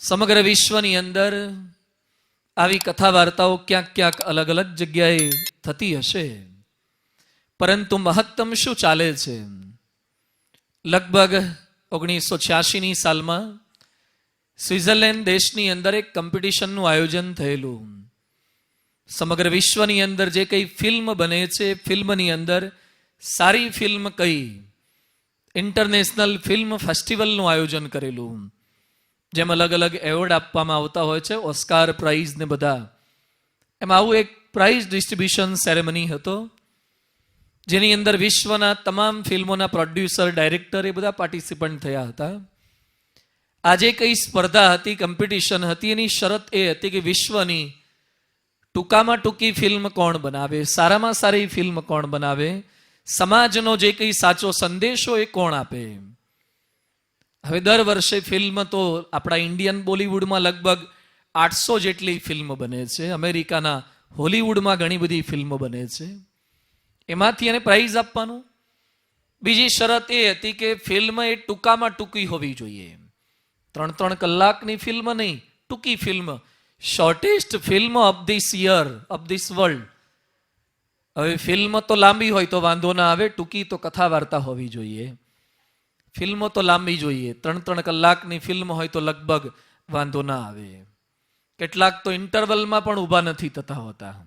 સમગ્ર વિશ્વની અંદર આવી કથા વાર્તાઓ ક્યાંક ક્યાંક અલગ અલગ જગ્યાએ થતી હશે, પરંતુ મહત્તમ શું ચાલે છે? લગભગ 1986ની સાલમાં સ્વિટ્ઝરલેન્ડ દેશની અંદર એક કોમ્પિટિશનનું આયોજન થયેલું. સમગ્ર વિશ્વની અંદર જે કંઈ ફિલ્મ બને છે, ફિલ્મની અંદર સારી ફિલ્મ કઈ, ઇન્ટરનેશનલ ફિલ્મ ફેસ્ટિવલનું આયોજન કરેલું. જેમ અલગ અલગ એવોર્ડ આપવામાં આવતા હોય છે, ઓસ્કાર પ્રાઇઝ ને બધા, એમાં આવું એક પ્રાઇઝ ડિસ્ટ્રીબ્યુશન સેરેમની હતો, જેની અંદર વિશ્વના તમામ ફિલ્મોના પ્રોડ્યુસર, ડાયરેક્ટર એ બધા પાર્ટિસિપન્ટ થયા હતા. આજે કઈ સ્પર્ધા હતી, કોમ્પિટિશન હતી, એની શરત એ હતી કે વિશ્વની ટૂંકામાં ટૂંકી ફિલ્મ કોણ બનાવે, સારામાં સારી ફિલ્મ કોણ બનાવે, સમાજનો જે કંઈ સાચો સંદેશો એ કોણ આપે. હવે દર વર્ષે ફિલ્મ તો આપણા ઇન્ડિયન બોલિવૂડમાં લગભગ 800 જેટલી ફિલ્મ બને છે, અમેરિકાના હોલિવૂડમાં ઘણી બધી ફિલ્મો બને છે, એમાંથી એને પ્રાઇઝ આપવાનું. બીજી શરત એ હતી કે ફિલ્મ એ ટૂંકામાં ટૂંકી હોવી જોઈએ, 3-3 કલાકની ફિલ્મ નહીં, ટૂંકી film, shortest film of this year, of this world. હવે ફિલ્મ તો લાંબી હોય તો વાંધો ના આવે, ટૂંકી તો કથા વાર્તા હોવી જોઈએ. ફિલ્મો તો લાંબી જોઈએ, 3-3 કલાકની ફિલ્મ હોય તો લગભગ વાંધો ના આવે. કેટલાક તો ઇન્ટરવલમાં પણ ઊભા નથી થતા હોતા,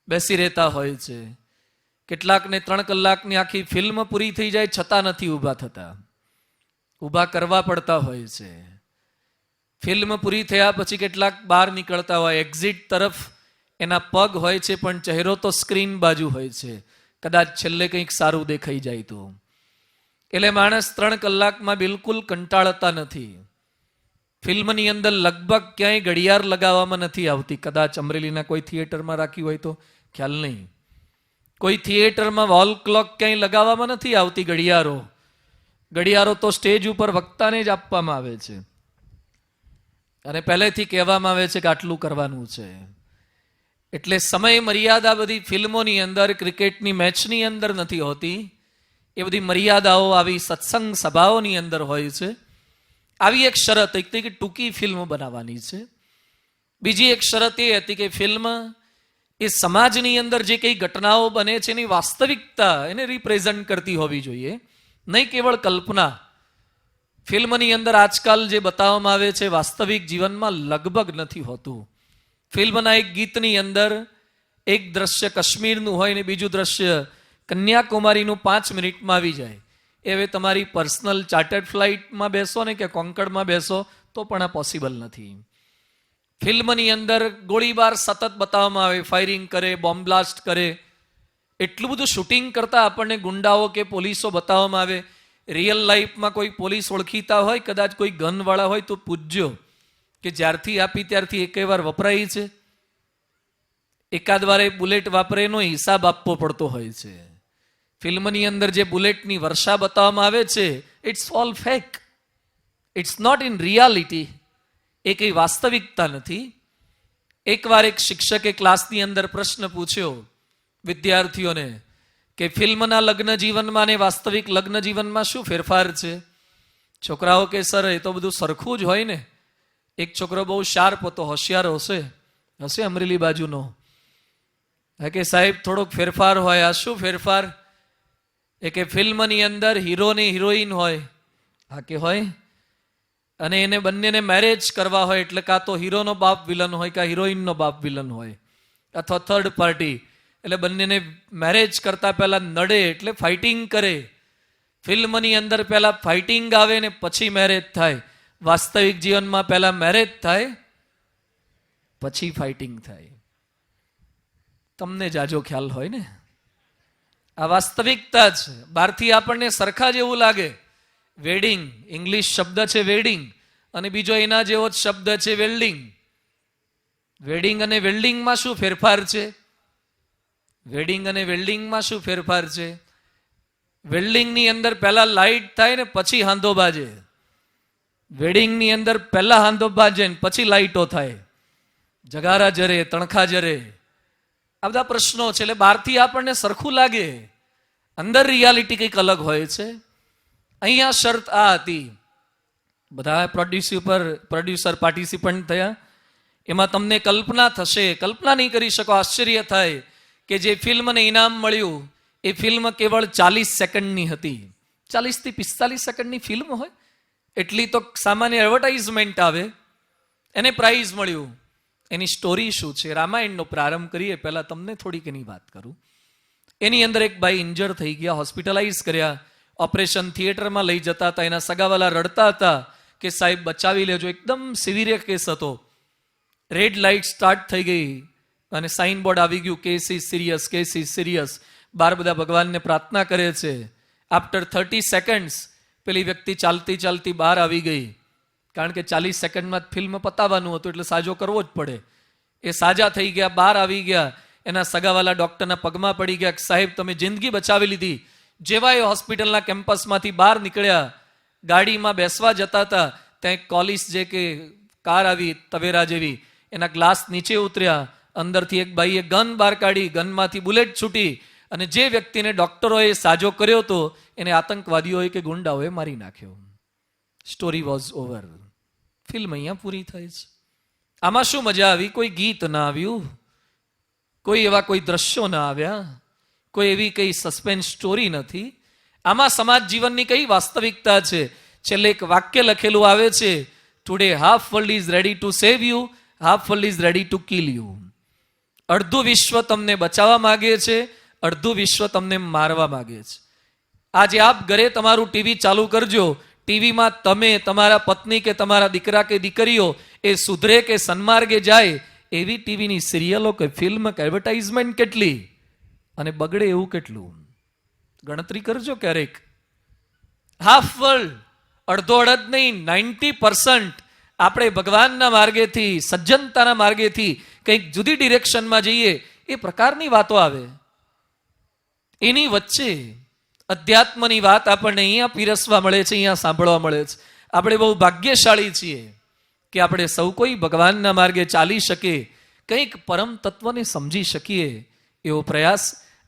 બેસી રહેતા હોય છે. કેટલાકને 3 કલાકની આખી ફિલ્મ પૂરી થઈ જાય છતાં નથી ઊભા થતા, ઊભા કરવા પડતા હોય છે. ફિલ્મ પૂરી થયા પછી કેટલાક બહાર નીકળતા હોય, એક્ઝિટ તરફ એના પગ હોય છે, પણ ચહેરો તો સ્ક્રીન બાજુ હોય છે, કદાચ છેલ્લે કંઈક સારું દેખાઈ જાય તો. એટલે માણસ 3 કલાકમાં બિલકુલ કંટાળતા નથી. ફિલ્મની અંદર લગભગ ક્યાંય ઘડિયાળ લગાવવામાં નથી આવતી, કદાચ અમરેલીના કોઈ થિયેટરમાં રાખી હોય તો ખ્યાલ નહીં. કોઈ થિયેટરમાં વોલ ક્લોક ક્યાંય લગાવવામાં નથી આવતી ઘડિયાળો. ઘડિયાળો તો સ્ટેજ ઉપર વક્તાને જ આપવામાં આવે છે, અને પહેલેથી કહેવામાં આવે છે કે આટલું કરવાનું છે. એટલે સમય મર્યાદા બધી ફિલ્મોની અંદર, ક્રિકેટની મેચની અંદર નથી હોતી, એ બધી મર્યાદાઓ આવી સત્સંગ સભાઓની અંદર હોય છે. આવી એક શરત હતી કે ટૂંકી ફિલ્મ બનાવવાની છે. બીજી એક શરત એ હતી કે ફિલ્મ એ સમાજની અંદર જે કંઈ ઘટનાઓ બને છે એની વાસ્તવિકતા એને રિપ્રેઝન્ટ કરતી હોવી જોઈએ, નહીં કેવળ કલ્પના. ફિલ્મની અંદર આજકાલ જે બતાવવામાં આવે છે વાસ્તવિક જીવનમાં લગભગ નથી હોતું. ફિલ્મના એક ગીતની અંદર એક દ્રશ્ય કાશ્મીરનું હોય ને બીજું દ્રશ્ય કન્યાકુમારીનું 5 મિનિટમાં આવી જાય. એ હવે તમારી પર્સનલ ચાર્ટર્ડ ફ્લાઇટમાં બેસો ને કે કોન્કર્ડમાં બેસો તો પણ આ પોસિબલ નથી. ફિલ્મની અંદર ગોળીબાર સતત બતાવવામાં આવે, ફાયરિંગ કરે, બોમ્બ બ્લાસ્ટ કરે, એટલું બધું શૂટિંગ કરતા આપણને ગુંડાઓ કે પોલીસો બતાવવામાં આવે. રિયલ લાઈફમાં કોઈ પોલીસ ઓળખીતા હોય, કદાચ કોઈ ગનવાળા હોય તો પૂછજો કે જ્યારથી આપી ત્યારથી એકે વાર વપરાય છે? એકાદ વારે બુલેટ વાપરે એનો હિસાબ આપવો પડતો હોય છે. ફિલ્મની અંદર જે બુલેટની વર્ષા બતાવવામાં આવે છે, it's all fake, it's not in reality. એ કંઈ વાસ્તવિકતા નથી. એકવાર એક શિક્ષકે ક્લાસની અંદર પ્રશ્ન પૂછ્યો વિદ્યાર્થીઓને કે ફિલ્મના લગ્ન જીવનમાં અને વાસ્તવિક લગ્ન જીવનમાં શું ફેરફાર છે? છોકરાઓ કે સર એ તો બધું સરખું જ હોય ને. એક છોકરો બહુ શાર્પ હતો, હોશિયાર હશે અમરેલી બાજુનો, કે સાહેબ થોડોક ફેરફાર હોય. આ શું ફેરફાર? એ કે ફિલ્મની અંદર હીરો ને હિરોઈન હોય, હા કે હોય, અને એને બંનેને મેરેજ કરવા હોય એટલે કાં તો હીરોનો બાપ વિલન હોય કાં હિરોઈનનો બાપ વિલન હોય, અથવા થર્ડ પાર્ટી. એટલે બંનેને મેરેજ કરતા પહેલા નડે એટલે ફાઇટિંગ કરે. ફિલ્મની અંદર પહેલા ફાઇટિંગ આવે ને પછી મેરેજ થાય. વાસ્તવિક જીવનમાં પહેલા મેરેજ થાય પછી ફાઇટિંગ થાય. તમને જાજો ખ્યાલ હોય ને. આ વાસ્તવિકતા છે. બહારથી આપણને સરખા જેવું લાગે. વેડિંગ, ઇંગ્લિશ શબ્દ છે વેડિંગ, અને બીજો એના જેવો જ શબ્દ છે વેલ્ડિંગ. વેડિંગ અને વેલ્ડિંગમાં શું ફેરફાર છે? વેડિંગ અને વેલ્ડિંગમાં શું ફેરફાર છે? વેલ્ડિંગની અંદર પહેલા લાઇટ થાય ને પછી હાંધો બાજે. વેડિંગની અંદર પહેલા હાંધો બાજે ને પછી લાઇટો થાય, જગારા જરે, તણખા જરે. આ બધા પ્રશ્નો છે. એટલે બહારથી આપણને સરખું લાગે, અંદર રિયાલિટી કંઈક અલગ હોય છે. અહીંયા શરત આ હતી બધા પ્રોડ્યુસર પાર્ટિસિપન્ટ થયા. એમાં તમને કલ્પના થશે, કલ્પના નહીં કરી શકો, આશ્ચર્ય થાય કે જે ફિલ્મને ઇનામ મળ્યું એ ફિલ્મ કેવળ 40 સેકન્ડની હતી. 40 થી 45 સેકન્ડની ફિલ્મ હોય એટલી તો સામાન્ય એડવર્ટાઇઝમેન્ટ આવે, એને પ્રાઇઝ મળ્યું. એની સ્ટોરી શું છે? રામાયણનો પ્રારંભ કરીએ પહેલા તમને થોડીક એની વાત કરું. એની અંદર એક ભાઈ ઇન્જર થઈ ગયા, હોસ્પિટલાઇઝ કર્યા, ઓપરેશન થિયેટરમાં લઈ જતા હતા. એના સગાવાલા રડતા હતા કે સાહેબ બચાવી લેજો. એકદમ સિવિયર કેસ હતો. રેડ લાઇટ સ્ટાર્ટ થઈ ગઈ અને સાઇન બોર્ડ આવી ગયું, case is serious, case is serious. બાર બધા ભગવાનને પ્રાર્થના કરે છે. આફ્ટર 30 સેકન્ડ્સ પેલી વ્યક્તિ ચાલતી ચાલતી બહાર આવી ગઈ, કારણ કે 40 સેકન્ડમાં ફિલ્મ પતાવવાનું હતું એટલે સાજો કરવો જ પડે. એ સાજા થઈ ગયા, બહાર આવી ગયા. એના સગાવાલા ડોક્ટરના પગમાં પડી ગયા કે સાહેબ તમે જિંદગી બચાવી લીધી. જેવા એ હોસ્પિટલના કેમ્પસમાંથી બહાર નીકળ્યા, ગાડીમાં બેસવા જતા હતા, ત્યાં એક કોલિસ જે કે કાર આવી તવેરા જેવી, એના ગ્લાસ નીચે ઉતર્યા. અંદરથી એક ભાઈએ ગન બહાર કાઢી, ગનમાંથી બુલેટ છૂટી અને જે વ્યક્તિને ડોક્ટરોએ સાજો કર્યો હતો એને આતંકવાદીઓએ કે ગુંડાઓએ મારી નાખ્યો. Story was over. ફિલ્મ અહીંયા પૂરી થઈ છે. આમાં શું મજા આવી? કોઈ ગીત ના આવ્યું, કોઈ એવા કોઈ દ્રશ્યો ના આવ્યા, કોઈ એવી કઈ સસ્પેન્સ સ્ટોરી નથી. આમાં સમાજ જીવનની કઈ વાસ્તવિકતા છે? છેલ્લે એક વાક્ય લખેલું આવે છે, today half world is ready to save you, half world is ready to kill you. અડધું વિશ્વ તમને બચાવવા માંગે છે, અડધું વિશ્વ તમને મારવા માંગે છે. આજે આપ ઘરે તમારું ટીવી ચાલુ કરજો, ટીવીમાં તમે, તમારા પત્ની કે તમારા દીકરા કે દીકરીઓ એ સુધરે કે સન્માર્ગે જાય એવી ટીવીની સિરિયલો કે ફિલ્મ કે એડવર્ટાઇઝમેન્ટ કેટલી, અને બગડે એવું કેટલું? ગણતરી કરજો ક્યારેક. હાફ વર્લ્ડ, અડધો અડધ નહીં, 90% આપણે ભગવાનના માર્ગેથી, સજ્જનતાના માર્ગેથી કંઈક જુદી ડિરેક્શનમાં જઈએ એ પ્રકારની વાતો આવે. એની વચ્ચે અધ્યાત્મની વાત આપણને અહીંયા પીરસવા મળે છે, અહીંયા સાંભળવા મળે છે. આપણે બહુ ભાગ્યશાળી છીએ કે આપણે સૌ કોઈ ભગવાનના માર્ગે ચાલી શકીએ, કંઈક પરમ તત્વને સમજી શકીએ. એવો પ્રયાસ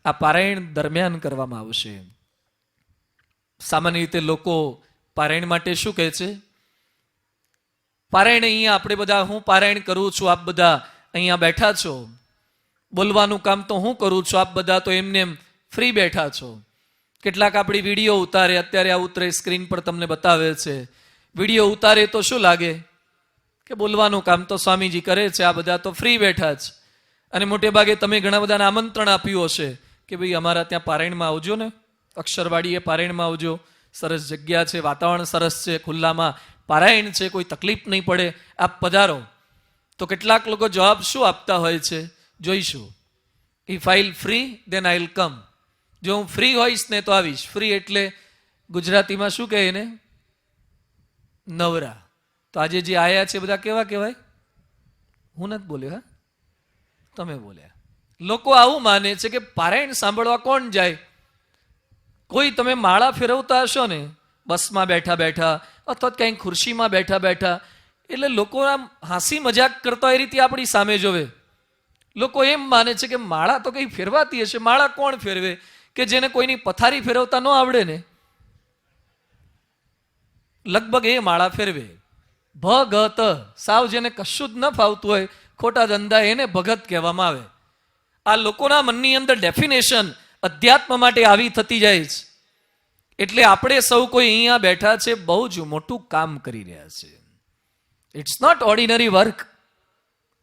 આ પારાયણ દરમિયાન કરવામાં આવશે. સામાન્ય રીતે લોકો પારાયણ માટે શું કહે છે? પારાયણ અહીંયા આપણે બધા, હું પારાયણ કરું છું, આપ બધા અહીંયા બેઠા છો, બોલવાનું કામ તો હું કરું છું, આપ બધા તો એમને એમ ફ્રી બેઠા છો. કેટલાક આપણી વિડીયો ઉતારે, અત્યારે આ ઉતરે સ્ક્રીન પર તમને બતાવે છે. વિડીયો ઉતારે તો શું લાગે કે બોલવાનું કામ તો સ્વામીજી કરે છે, આ બધા તો ફ્રી બેઠા છે. અને મોટે ભાગે તમે ઘણા બધાને આમંત્રણ આપ્યું હશે કે ભાઈ અમારા ત્યાં પારાયણમાં આવજો ને, અક્ષરવાડીએ પારાયણમાં આવજો, સરસ જગ્યા છે, વાતાવરણ સરસ છે, ખુલ્લામાં પારાયણ છે, કોઈ તકલીફ નહીં પડે, આપ પધારો. તો કેટલાક લોકો જવાબ શું આપતા હોય છે જોઈશું. If I will free then I will come. જો હું ફ્રી હોઈશ ને તો આવીશ. ફ્રી એટલે ગુજરાતીમાં શું કહે એને? નવરા. તો આજે જે આયા છે બધા કેવા કહેવાય? હું નથી બોલ્યો, હા તમે બોલ્યા. લોકો આવું માને છે કે પારાયણ સાંભળવા કોણ જાય? કોઈ તમે માળા ફેરવતા હશો ને બસમાં બેઠા બેઠા અથવા કંઈક ખુરશીમાં બેઠા બેઠા, એટલે લોકો આમ હાસી મજાક કરતા એ રીતે આપણી સામે જોવે. લોકો એમ માને છે કે માળા તો કઈ ફેરવાતી હશે. માળા કોણ ફેરવે? કે જેને કોઈની પથારી ફેરવતા ન આવડે ને, લગભગ એ માળા ફેરવે. ભગત, સાવ જેને કશું જ ન ફાવતું હોય, ખોટા ધંધા, એને ભગત કહેવામાં આવે. આ લોકોના મનની અંદર ડેફિનેશન અધ્યાત્મ માટે આવી થતી જાય છે. એટલે આપણે સૌ કોઈ અહીંયા બેઠા છે, બહુ જ મોટું કામ કરી રહ્યા છે. It's not ordinary work.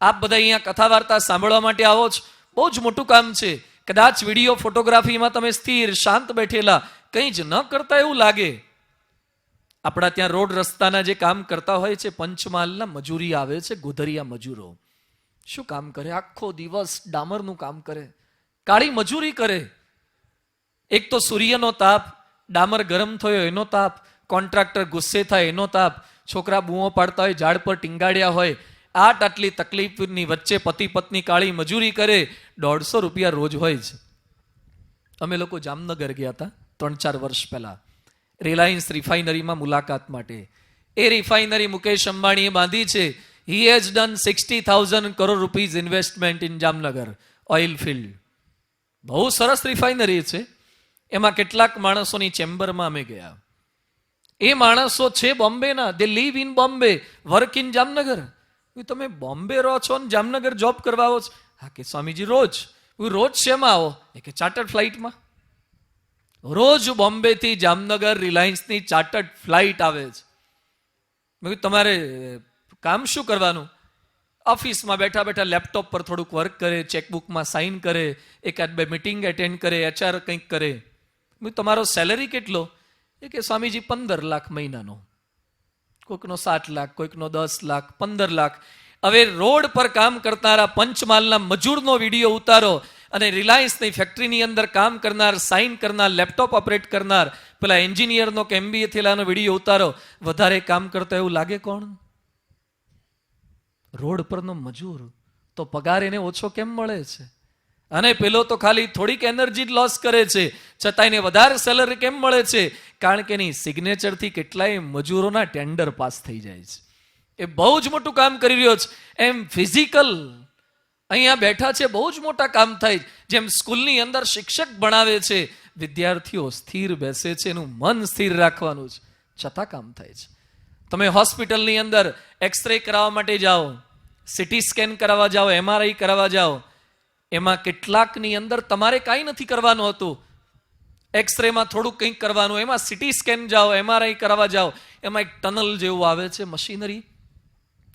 આપ બધા અહીંયા કથા વાર્તા સાંભળવા માટે આવો છો, બહુ જ મોટું કામ છે. કદાચ વિડીયો ફોટોગ્રાફીમાં તમે સ્થિર શાંત બેઠેલા કંઈ જ ન કરતા એવું લાગે. આપણા ત્યાં રોડ રસ્તાના જે કામ કરતા હોય છે, પંચમહાલના મજૂરી આવે છે, ગોધરિયા મજૂરો. શું કામ કરે? આખો દિવસ ડામરનું કામ કરે, કાળી મજૂરી કરે. એક તો સૂર્યનો તાપ, ડામર ગરમ થયો એનો તાપ, કોન્ટ્રાક્ટર ગુસ્સે થાય એનો તાપ, છોકરા બૂમો પાડતા હોય, ઝાડ પર ટીંગાડ્યા હોય, આટલી તકલીફની વચ્ચે પતિ પત્ની કાળી મજૂરી કરે. 150 રૂપિયા રોજ હોય છે. અમે લોકો જામનગર ગયા હતા 3-4 વર્ષ પહેલા રિલાયન્સ રિફાઇનરીમાં મુલાકાત માટે. એ રિફાઇનરી મુકેશ અંબાણીએ બાંધી છે. He has done 60,000 crore rupees investment in Jamnagar oil field. બહુ સરસ રિફાઇનરી છે. એમાં કેટલાક માણસોની ચેમ્બરમાં અમે ગયા. એ માણસો છે બોમ્બેના, they live in Bombay, work in Jamnagar. તમે બોમ્બે રહો છો ને જામનગર જોબ કરવા આવો છો? હા કે સ્વામીજી રોજ. રોજ શેમાં આવો? એ કે ચાર્ટર્ડ ફ્લાઇટમાં. રોજ બોમ્બે થી જામનગર રિલાયન્સની ચાર્ટર્ડ ફ્લાઇટ આવે છે. મેં કીધું તમારે કામ શું કરવાનું? ઓફિસમાં બેઠા બેઠા લેપટોપ પર થોડુંક વર્ક કરે, ચેકબુકમાં સાઇન કરે, એકાદ બે મિટિંગ એટેન્ડ કરે, એચઆર કંઈક કરે. મેં તમારો સેલરી કેટલો? એ કે સ્વામીજી 15 લાખ મહિનાનો. કોઈકનો 7 લાખ, કોઈકનો 10 લાખ, 15 લાખ. હવે રોડ પર કામ કરનારા પંચમહાલના મજૂરનો વિડીયો ઉતારો અને રિલાયન્સની ફેક્ટરીની અંદર કામ કરનાર, સાઇન કરનાર, લેપટોપ ઓપરેટ કરનાર પેલા એન્જિનિયરનો કે MBA થયેલાનો વિડીયો ઉતારો. વધારે કામ કરતો એવું લાગે કોણ? રોડ પરનો મજૂર. તો પગાર એને ઓછો કેમ મળે છે? અને પેલો તો ખાલી થોડીક એનર્જી જ લોસ કરે છે, છતાં એને વધારે સેલરી કેમ મળે છે? કારણ કે એની સિગ્નેચરથી કેટલાય મજૂરોના ટેન્ડર પાસ થઈ જાય છે. એ બહુ જ મોટું કામ કરી રહ્યો છે. એમ ફિઝિકલ અહીંયા બેઠા છે, બહુ જ મોટા કામ થાય. જેમ સ્કૂલની અંદર શિક્ષક ભણાવે છે, વિદ્યાર્થીઓ સ્થિર બેસે છે, એનું મન સ્થિર રાખવાનું છે, છતાં કામ થાય છે. તમે હોસ્પિટલની અંદર એક્સરે કરાવવા માટે જાઓ, સિટી સ્કેન કરાવવા જાઓ, MRI કરાવવા જાઓ, એમાં કેટલાકની અંદર તમારે કાંઈ નથી કરવાનું હતું. એક્સરેમાં થોડુંક કંઈક કરવાનું, એમાં સિટી સ્કેન જાઓ, MRI કરાવવા જાઓ, એમાં એક ટનલ જેવું આવે છે મશીનરી,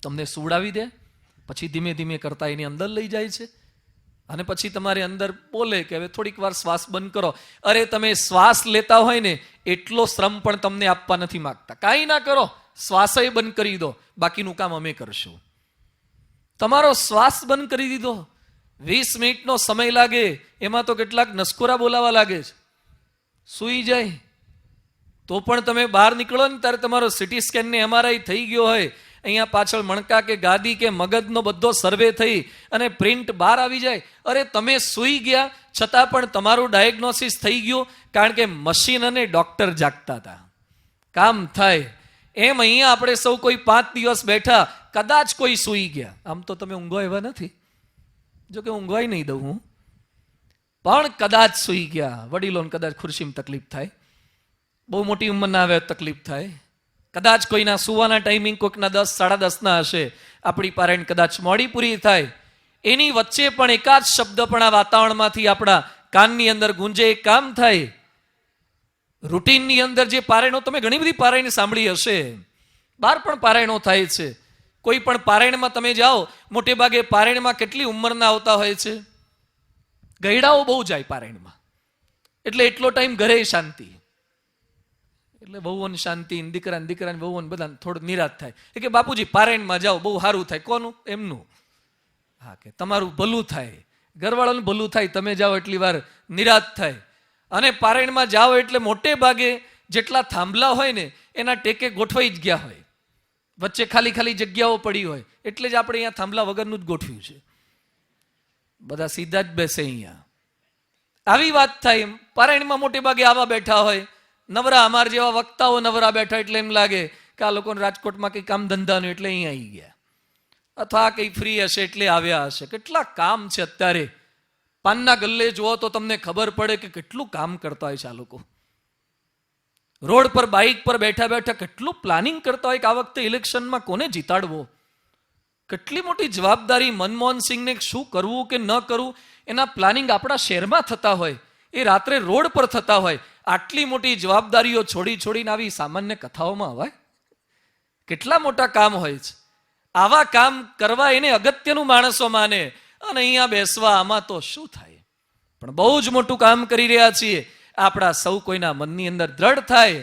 તમને સુવડાવી દે, પછી ધીમે ધીમે કરતા એની અંદર લઈ જાય છે અને પછી તમારે અંદર બોલે કે હવે થોડીક વાર શ્વાસ બંધ કરો. અરે તમે શ્વાસ લેતા હોય ને એટલો શ્રમ પણ તમને આપવા નથી માંગતા. કાંઈ ના કરો, શ્વાસય બંધ કરી દો, બાકીનું કામ અમે કરશું. તમારો શ્વાસ બંધ કરી દીધો, 20 મિનિટનો સમય લાગે, એમાં તો કેટલાક નસકોરા બોલાવા લાગે છે, સૂઈ જાય. તો પણ તમે બહાર નીકળો ને ત્યારે તમારો સિટી સ્કેન ને MRI થઈ ગયો હોય, અહીંયા પાછળ મણકા કે ગાદી કે મગજનો બધો સર્વે થઈ અને પ્રિન્ટ બહાર આવી જાય. અરે તમે સૂઈ ગયા છતાં પણ તમારું ડાયગ્નોસિસ થઈ ગયું, કારણ કે મશીન અને ડોક્ટર જાગતા હતા. કામ થાય. એમ અહીંયા આપણે સૌ કોઈ 5 દિવસ બેઠા, કદાચ કોઈ સૂઈ ગયા. આમ તો તમે ઊંઘો એવા નથી, જો કે ઊંઘવાય નહીં દઉં હું, પણ કદાચ સૂઈ ગયા. વડીલોને કદાચ ખુરશીમાં તકલીફ થાય, બહુ મોટી ઉંમરના આવે તકલીફ થાય. કદાચ કોઈના સુવાના ટાઈમિંગ કોઈકના 10, 10:30 હશે, આપણી પારાયણ કદાચ મોડી પૂરી થાય. એની વચ્ચે પણ એકાદ શબ્દ પણ આ વાતાવરણમાંથી આપણા કાનની અંદર ગુંજે, કામ થાય. રૂટીનની અંદર જે પારાયણો, તમે ઘણી બધી પારાયણ સાંભળી હશે, બહાર પણ પારાયણો થાય છે. કોઈ પણ પારાયણમાં તમે જાઓ, મોટે ભાગે પારાયણમાં કેટલી ઉંમરના આવતા હોય છે? ગયડાઓ બહુ જાય પારાયણમાં, એટલે એટલો ટાઈમ ઘરે શાંતિ, એટલે બહુઓને શાંતિ, દીકરાને બહુઓને બધા થોડું નિરાશ થાય. એ કે બાપુજી પારાયણમાં જાઓ, બહુ સારું થાય. કોનું? એમનું. હા કે તમારું ભલું થાય, ઘરવાળાનું ભલું થાય. તમે જાઓ એટલી વાર નિરાશ થાય. અને પારાયણમાં જાઓ એટલે મોટે ભાગે જેટલા થાંભલા હોય ને એના ટેકે ગોઠવાઈ જ ગયા હોય, વચ્ચે ખાલી ખાલી જગ્યાઓ પડી હોય, એટલે જ આપણે અહીંયા થાંભલા વગરનું જ ગોઠવ્યું છે. બધા સીધા જ બેસે અહીંયા. આવી વાત થાય. પારાયણમાં મોટે ભાગે આવા બેઠા હોય, નવરા, અમાર જેવા વક્તાઓ નવરા બેઠા, એટલે એમ લાગે કે આ લોકોને રાજકોટમાં કંઈ કામ ધંધાનું એટલે અહીંયા આવી ગયા, અથવા કંઈ ફ્રી હશે એટલે આવ્યા હશે. કેટલા કામ છે અત્યારે. પાનના ગલ્લે જુઓ તો તમને ખબર પડે કે કેટલું કામ કરતા હોય છે આ લોકો. રોડ પર બાઇક પર બેઠા બેઠા કેટલું પ્લાનિંગ કરતા હોય કે આ વખતે ઇલેક્શનમાં કોને જીતાડવો. કેટલી મોટી જવાબદારી. મનમોહન સિંહને શું કરવું કે ન કરવું એના પ્લાનિંગ આપણા શહેરમાં થતા હોય, એ રાત્રે રોડ પર થતા હોય. આટલી મોટી જવાબદારીઓ છોડીને આવી સામાન્ય કથાઓમાં અવાય? કેટલા મોટા કામ હોય છે. આવા કામ કરવા એને અગત્યનું માણસો માને, અને અહીંયા બેસવા આમાં તો શું થાય. પણ બહુ જ મોટું કામ કરી રહ્યા છીએ. આપણા સૌ કોઈના મનની અંદર દ્રઢ થાય,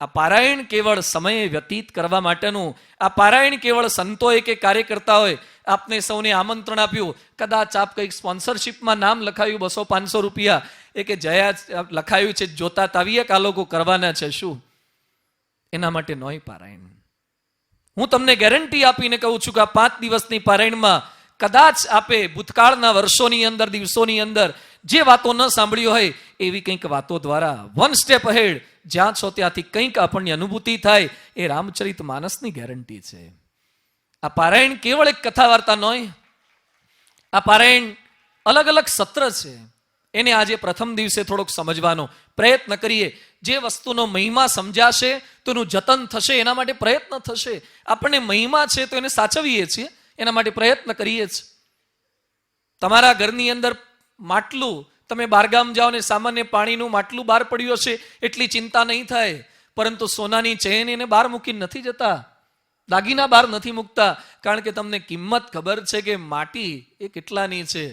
આ પારાયણ કેવળ સમય વ્યતીત કરવા માટેનું, આ પારાયણ કેવળ સંતોએ કે કાર્યકર્તાઓએ આપને સૌને આમંત્રણ આપ્યું. કદાચ આપ કંઈક સ્પોન્સરશિપમાં નામ લખાયું, 200-500 રૂપિયા, એ કે જયા લખાયું છે, જોતા તાવીએ કે આ લોકો કરવાના છે શું, એના માટે નોય પારાયણ. હું તમને ગેરંટી આપીને કહું છું કે આ 5 દિવસની પારાયણમાં કદાચ આપે ભૂતકાળના વર્ષોની અંદર, દિવસોની અંદર જે વાતો ન સાંભળી હોય એવી કંઈક વાતો દ્વારા 1 સ્ટેપ અહેડ, જ્યાં છો ત્યાંથી કંઈક આપણને અનુભૂતિ થાય, એ રામચરિત માનસની ગેરંટી છે. આ પારાયણ કેવળ એક કથા વાર્તા નોય. આ પારાયણ અલગ અલગ સત્ર છે. એને આજે પ્રથમ દિવસે થોડોક સમજવાનો પ્રયત્ન કરીએ. જે વસ્તુનો મહિમા સમજાશે તો એનું જતન થશે, એના માટે પ્રયત્ન થશે. આપણને મહિમા છે તો એને સાચવીએ છીએ, એના માટે પ્રયત્ન કરીએ છીએ. તમારા ઘરની અંદર માટલું, તમે બહારગામ જાઓ ને સામાન્ય પાણીનું માટલું બહાર પડ્યું હશે એટલી ચિંતા નહીં થાય, પરંતુ સોનાની ચેન એને બહાર મૂકીને નથી જતા, દાગીના બહાર નથી મૂકતા, કારણ કે તમને કિંમત ખબર છે કે માટી એ કેટલાની છે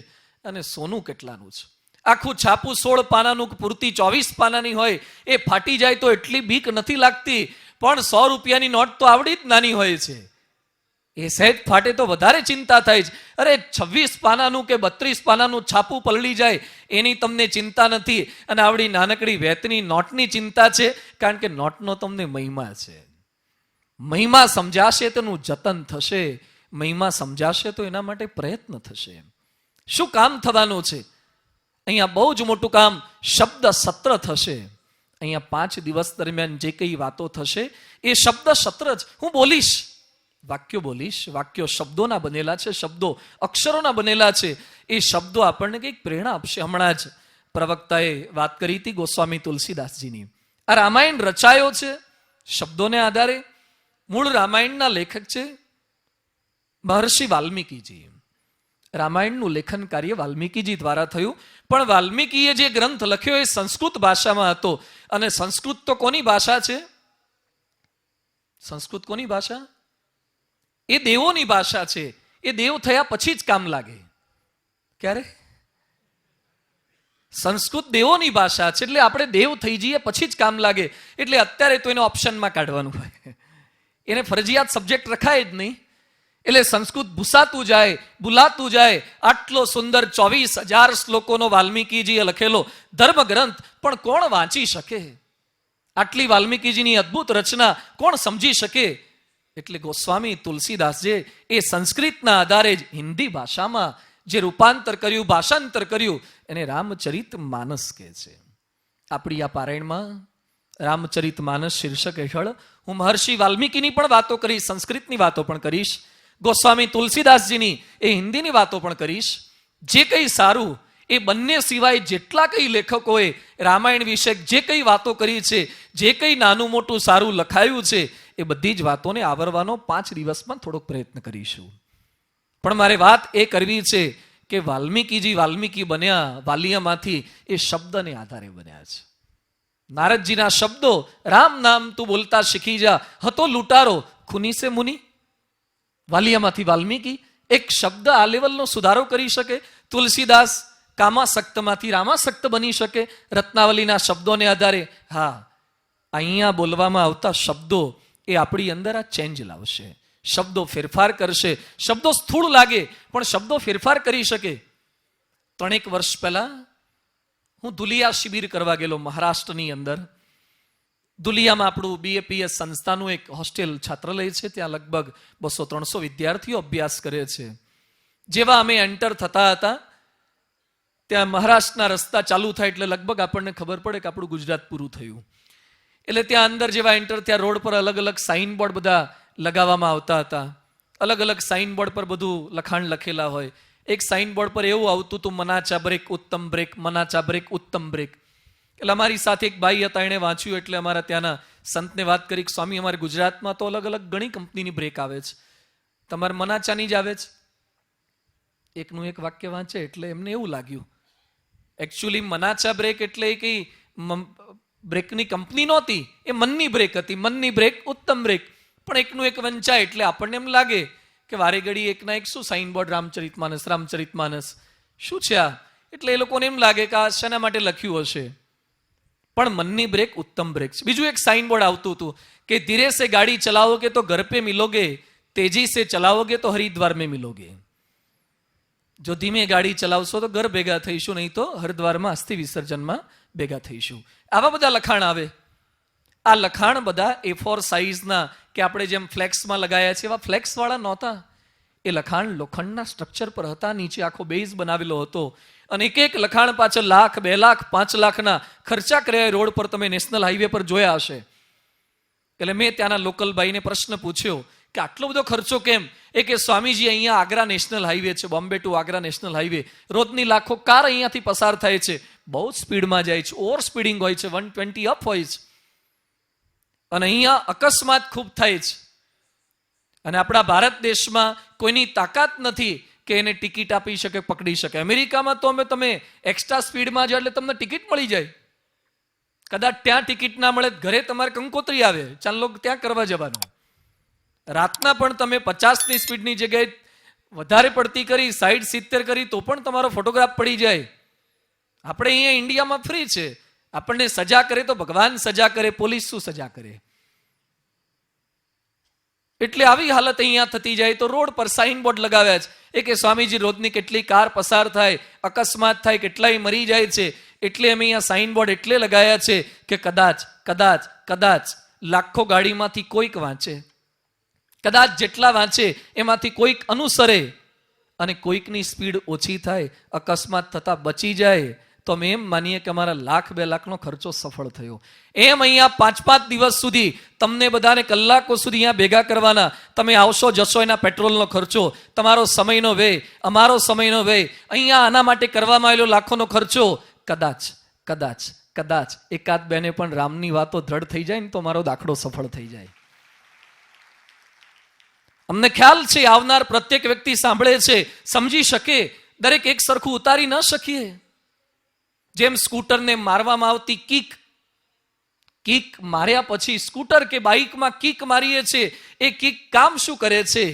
અને સોનું કેટલાનું છે. આખું છાપું 16 પાનાનું પૂરતી 24 પાનાની હોય, એ ફાટી જાય તો એટલી બીક નથી લાગતી, પણ 100 રૂપિયાની નોટ તો આવડી જ નાની હોય છે, એ સહેજ ફાટે તો વધારે ચિંતા થાય છે. અરે 26 પાનાનું કે 32 પાનાનું છાપું પલળી જાય એની તમને ચિંતા નથી, અને આવડી નાનકડી વેતની નોટની ચિંતા છે, કારણ કે નોટનો તમને મહિમા છે. મહિમા સમજાશે તો એનું જતન થશે, મહિમા સમજાશે તો એના માટે પ્રયત્ન થશે. શું કામ થવાનું છે? અહીંયા બહુ જ મોટું કામ, શબ્દ સત્ર થશે. અહીંયા 5 દિવસ દરમિયાન જે કઈ વાતો થશે એ શબ્દ સત્ર જ. હું બોલીશ, વાક્યો બોલીશ, વાક્યો શબ્દોના બનેલા છે, શબ્દો અક્ષરોના બનેલા છે. એ શબ્દો આપણને કંઈક પ્રેરણા આપશે. હમણાં જ પ્રવક્તાએ વાત કરી હતી ગોસ્વામી તુલસીદાસજીની. આ રામાયણ રચાયો છે શબ્દોને આધારે. મૂળ રામાયણના લેખક છે મહર્ષિ વાલ્મીકીજી. રામાયણનું લેખન કાર્ય વાલ્મીકીજી દ્વારા થયું, પણ વાલ્મીકીએ જે ગ્રંથ લખ્યો એ સંસ્કૃત ભાષામાં હતો. અને સંસ્કૃત તો કોની ભાષા છે? સંસ્કૃત કોની ભાષા? એ દેવોની ભાષા છે. એ દેવ થયા પછી જ કામ લાગે. ક્યારે? સંસ્કૃત દેવોની ભાષા છે, એટલે આપણે દેવ થઈ જઈએ પછી જ કામ લાગે. એટલે અત્યારે તો એને ઓપ્શનમાં કાઢવાનું હોય, એને ફરજિયાત સબ્જેક્ટ રખાય જ નહીં. એટલે સંસ્કૃત ભૂસાતું જાય, ભૂલાતું જાય. આટલો સુંદર 24,000 શ્લોકોનો વાલ્મીકીજીએ લખેલો ધર્મ ગ્રંથ પણ કોણ વાંચી શકે? આટલી વાલ્મીકીજીની અદ્ભુત રચના કોણ સમજી શકે? એટલે ગોસ્વામી તુલસીદાસજી એ સંસ્કૃતના આધારે જ હિન્દી ભાષામાં જે રૂપાંતર કર્યું, ભાષાંતર કર્યું, એને રામચરિત માનસ કહે છે. આપણી આ પારાયણમાં રામચરિત માનસ શીર્ષક હેઠળ હું મહર્ષિ વાલ્મીકીની પણ વાતો કરીશ, સંસ્કૃતની વાતો પણ કરીશ, ગોસ્વામી તુલસીદાસજીની એ હિન્દીની વાતો પણ કરીશ. જે કંઈ સારું એ બંને સિવાય જેટલા કંઈ લેખકોએ રામાયણ વિશે જે કંઈ વાતો કરી છે, જે કંઈ નાનું મોટું સારું લખાયું છે, એ બધી જ વાતોને આવરવાનો 5 દિવસમાં થોડોક પ્રયત્ન કરીશું. પણ મારે વાત એ કરવી છે કે વાલ્મીકીજી વાલ્મીકી બન્યા વાલિયામાંથી એ શબ્દને આધારે બન્યા છે. નારદજીના શબ્દો, રામ નામ તું બોલતા શીખી જા, હતો લૂંટારો ખૂની સે મુનિ. વાલિયામાંથી વાલ્મીકી એક શબ્દ આ લેવલનો સુધારો કરી શકે. તુલસીદાસ કામાસક્તમાંથી રામાસક્ત બની શકે રત્નાવલીના શબ્દોને આધારે. હા, અહીંયા બોલવામાં આવતા શબ્દો એ આપણી અંદર આ ચેન્જ લાવશે, શબ્દો ફેરફાર કરશે. શબ્દો સ્થૂળ લાગે પણ શબ્દો ફેરફાર કરી શકે. 3 વર્ષ પહેલા હું ધુલિયા શિબિર કરવા ગયેલો મહારાષ્ટ્રની અંદર. ધુલિયામાં આપણું BAPS સંસ્થાનું એક હોસ્ટેલ છાત્રાલય છે, ત્યાં લગભગ 200-300 વિદ્યાર્થીઓ અભ્યાસ કરે છે. જેવા અમે એન્ટર થતા હતા ત્યાં મહારાષ્ટ્રના રસ્તા ચાલુ થાય એટલે લગભગ આપણને ખબર પડે કે આપણું ગુજરાત પૂરું થયું. એટલે ત્યાં અંદર જેવા એન્ટર, ત્યાં રોડ પર અલગ અલગ સાઇન બોર્ડ બધા લગાવવામાં આવતા હતા. અલગ અલગ સાઇન બોર્ડ પર બધું લખાણ લખેલા હોય. એક સાઇન બોર્ડ પર એવું આવતું હતું, મનાચા બ્રેક ઉત્તમ બ્રેક, મનાચા બ્રેક ઉત્તમ બ્રેક. એટલે અમારી સાથે એક ભાઈ હતા, એણે વાંચ્યું એટલે અમારા ત્યાંના સંતને વાત કરી કે સ્વામી, અમારે ગુજરાતમાં તો અલગ અલગ ઘણી કંપનીની બ્રેક આવે છે, તમારે મનાચાની જ આવે છે. એકનું એક વાક્ય વાંચે એટલે એમને એવું લાગ્યું એકચ્યુઅલી મનાચા બ્રેક એટલે કઈ બ્રેકની કંપની નહોતી, એ મનની બ્રેક હતી. મનની બ્રેક ઉત્તમ બ્રેક. પણ એકનું એક વંચાય એટલે આપણને એમ લાગે કે વારે ઘડી એકના એક શું સાઇન બોર્ડ રામચરિતમાનસ, રામચરિતમાનસ શું છે આ? એટલે એ લોકોને એમ લાગે કે આ શેના માટે લખ્યું હશે. પણ મનની બ્રેક ઉત્તમ બ્રેક છે. બીજું એક સાઇન બોર્ડ આવતું હતું કે ધીરે સે ગાડી ચલાઓગે તો ઘર પે મિલોગે, તેજી સે ચલાઓગે તો હરિદ્વાર में મિલોગે. જો ધીમે ગાડી ચલાવશો તો ઘર ભેગા થઈશું, નહીં તો હરિદ્વારમાં અસ્થિ વિસર્જનમાં ભેગા થઈશું. આવા બધા લખાણ આવે. આ લખાણ બધા A4 સાઇઝના કે આપણે જેમ ફ્લેક્સમાં લગાયા છે એવા ફ્લેક્સ વાળા નહોતા. એ લખાણ લોખંડના સ્ટ્રક્ચર પર હતા, નીચે આખો બેઝ બનાવેલો હતો. અને એક એક લખાણ પાછળ 1,00,000, 2,00,000, 5,00,000ના ખર્ચા કર્યા. રોડ પર તમે નેશનલ હાઈવે પર જોયા હશે. એટલે મેં ત્યાંના લોકલ ભાઈને પ્રશ્ન પૂછ્યો કે આટલો બધો ખર્ચો કેમ? એ કે સ્વામીજી, અહીંયા આગ્રા નેશનલ હાઈવે છે, Bombay to Agra national highway, રોજની લાખો કાર અહીંયાથી પસાર થાય છે, બહુ સ્પીડમાં જાય છે, ઓવર સ્પીડિંગ હોય છે, 120 અપ હોય છે. અને અહીંયા અકસ્માત ખૂબ થાય છે. અને આપણા ભારત દેશમાં કોઈની તાકાત નથી કે એને ટિકિટ આપી શકે, પકડી શકે. અમેરિકામાં તો તમે એક્સ્ટ્રા સ્પીડમાં જાઓ એટલે તમને ટિકિટ મળી જાય. કદાચ ત્યાં ટિકિટ ના મળે, ઘરે તમારે કંકોત્રી આવે, ચાલો ત્યાં કરવા જવાનું. રાતના પણ તમે 50ની સ્પીડની જગ્યાએ વધારે પડતી કરી, 60-70 કરી તો પણ તમારો ફોટોગ્રાફ પડી જાય. આપણે અહીંયા ઇન્ડિયામાં ફ્રી છે. આપણને સજા કરે તો ભગવાન સજા કરે, પોલીસ શું સજા કરે? એટલે આવી હાલત અહીંયા થતી જાય તો રોડ પર સાઇન બોર્ડ લગાવ્યા છે કે સ્વામીજી રોજની કેટલી કાર પસાર થાય, અકસ્માત થાય, કેટલાય મરી જાય છે. એટલે અમે અહીંયા સાઇન બોર્ડ એટલે લગાવ્યા છે કે કદાચ કદાચ કદાચ લાખો ગાડીમાંથી કોઈક વાંચે, કદાચ જેટલા વાંચે એમાંથી કોઈક અનુસરે અને કોઈકની સ્પીડ ઓછી થાય, અકસ્માત થતા બચી જાય તો અમે એમ માનીએ કે અમારા 1,00,000-2 લાખનો ખર્ચો સફળ થયો. એમ અહીંયા 5-5 દિવસ સુધી તમને બધાને કલાકો સુધી અહીંયા ભેગા કરવાના. તમે આવશો જશો, એના પેટ્રોલનો ખર્ચો, તમારો સમયનો વ્યય, અમારો સમયનો વ્યય, અહીંયા આના માટે કરવામાં આવેલો લાખોનો ખર્ચો. કદાચ કદાચ કદાચ એકાદ બેને પણ રામની વાતો દ્રઢ થઈ જાય ને તો મારો દાખલો સફળ થઈ જાય. અમને ખ્યાલ છે આવનાર પ્રત્યેક વ્યક્તિ સાંભળે છે, સમજી શકે. દરેક એક સરખું ઉતારી ન શકીએ. જેમ સ્કૂટરને મારવામાં આવતી કિક માર્યા પછી સ્કૂટર કે બાઇકમાં કિક મારીએ છે, એ કિક કામ શું કરે છે?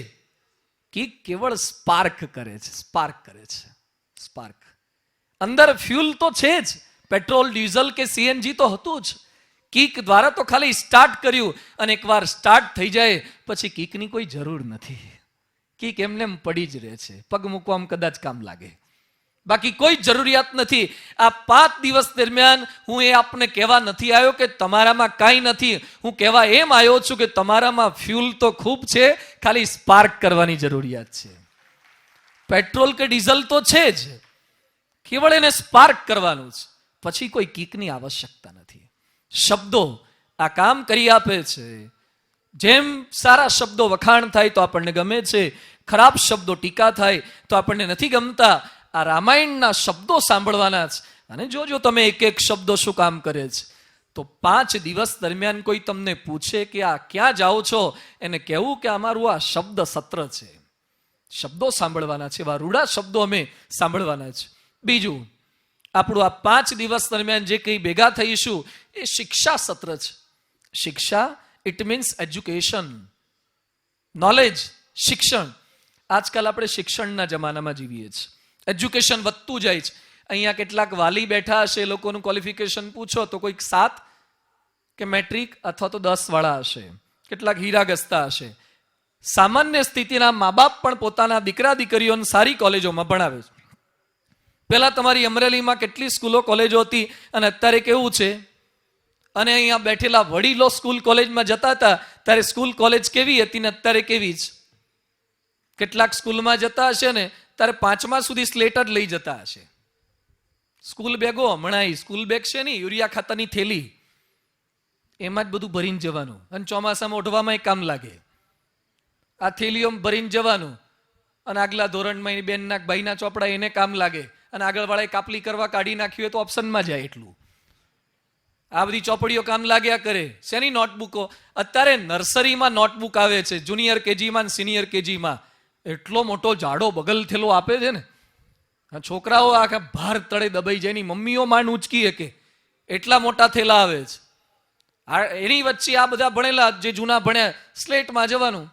કિક કેવળ સ્પાર્ક કરે છે, સ્પાર્ક કરે છે, સ્પાર્ક. અંદર ફ્યુલ તો છે જ, પેટ્રોલ, ડીઝલ કે સીએનજી તો હતું જ. કિક દ્વારા તો ખાલી સ્ટાર્ટ કર્યું અને એકવાર સ્ટાર્ટ થઈ જાય પછી કિકની કોઈ જરૂર નથી. કિક એમને પડી જ રહે છે, પગ મૂકવામાં કદાચ કામ લાગે, બાકી કોઈ જરૂરિયાત નથી. આ 5 દિવસ દરમિયાન હું એ આપને કહેવા નથી આવ્યો કે તમારામાં કાંઈ નથી. હું કહેવા એમ આવ્યો છું કે તમારામાં ફ્યુલ તો ખૂબ છે, ખાલી સ્પાર્ક કરવાની જરૂરિયાત છે. પેટ્રોલ કે ડીઝલ તો છે જ, કેવળ એને સ્પાર્ક કરવાનું છે. પછી કોઈ કિકની આવશ્યકતા નથી. શબ્દો આ કામ કરી આપે છે. જેમ સારા શબ્દો વખાણ થાય તો આપણને ગમે છે, ખરાબ શબ્દો ટીકા થાય તો આપણને નથી ગમતા. આ રામાયણના શબ્દો સાંભળવાના છે. અને જોજો તમે એક એક શબ્દો શું કામ કરે છે. તો 5 દિવસ દરમિયાન કોઈ તમને પૂછે કે આ ક્યાં જાઓ છો, એને કહેવું કે અમારું આ શબ્દ સત્ર છે. શબ્દો સાંભળવાના છે, એવા રૂડા શબ્દો અમે સાંભળવાના છે. બીજું, આપણું આ 5 દિવસ દરમિયાન જે કંઈ ભેગા થઈશું એ શિક્ષા સત્ર છે. શિક્ષા ઇટ મીન્સ એજ્યુકેશન, નોલેજ, શિક્ષણ. આજકાલ આપણે શિક્ષણના જમાનામાં જીવીએ છીએ. એજ્યુકેશન વધતું જાય છે. અહીંયા કેટલાક વાલી બેઠા હશે, એ લોકોનું ક્વોલિફિકેશન પૂછો તો કોઈક 7 કે મેટ્રિક અથવા તો 10 વાળા હશે, કેટલાક હીરા ગસ્તા હશે. સામાન્ય સ્થિતિના મા બાપ પણ પોતાના દીકરા દીકરીઓને સારી કોલેજોમાં ભણાવે છે. પહેલા તમારી અમરેલીમાં કેટલી સ્કૂલો કોલેજો હતી અને અત્યારે કેવું છે? અને અહીંયા બેઠેલા વડીલો સ્કૂલ કોલેજમાં જતા હતા ત્યારે સ્કૂલ કોલેજ કેવી હતી ને અત્યારે કેવી છે? કેટલાક સ્કૂલમાં જતા હશે ને ત્યારે 5મા સુધી સ્લેટ જ લઈ જતા હશે. સ્કૂલ બેગો હમણાં સ્કૂલ બેગ છે ને, યુરિયા ખાતરની થેલી, એમાં જ બધું ભરીને જવાનું અને ચોમાસામાં ઓઢવામાં કામ લાગે. આ થેલીઓ ભરીને જવાનું અને આગલા ધોરણમાં બેનના ભાઈના ચોપડા એને કામ લાગે અને આગળ વાળાએ કાપલી કરવા કાઢી નાખ્યું હોય તો ઓપ્શનમાં જાય. એટલું આ બધી ચોપડીઓ કામ લાગ્યા કરે. શેની નોટબુકો? અત્યારે નર્સરીમાં નોટબુક આવે છે, જુનિયર કેજીમાં, સિનિયર કેજીમાં. એટલો મોટો જાડો બગલ થેલો આપે છે ને, છોકરાઓ આખા ભાર તળે દબાઈ જાય, એની મમ્મીઓ માંડ ઉંચકી શકે એટલા મોટા થેલા આવે છે. એની વચ્ચે આ બધા ભણેલા જે જૂના ભણ્યા, સ્લેટમાં જવાનું.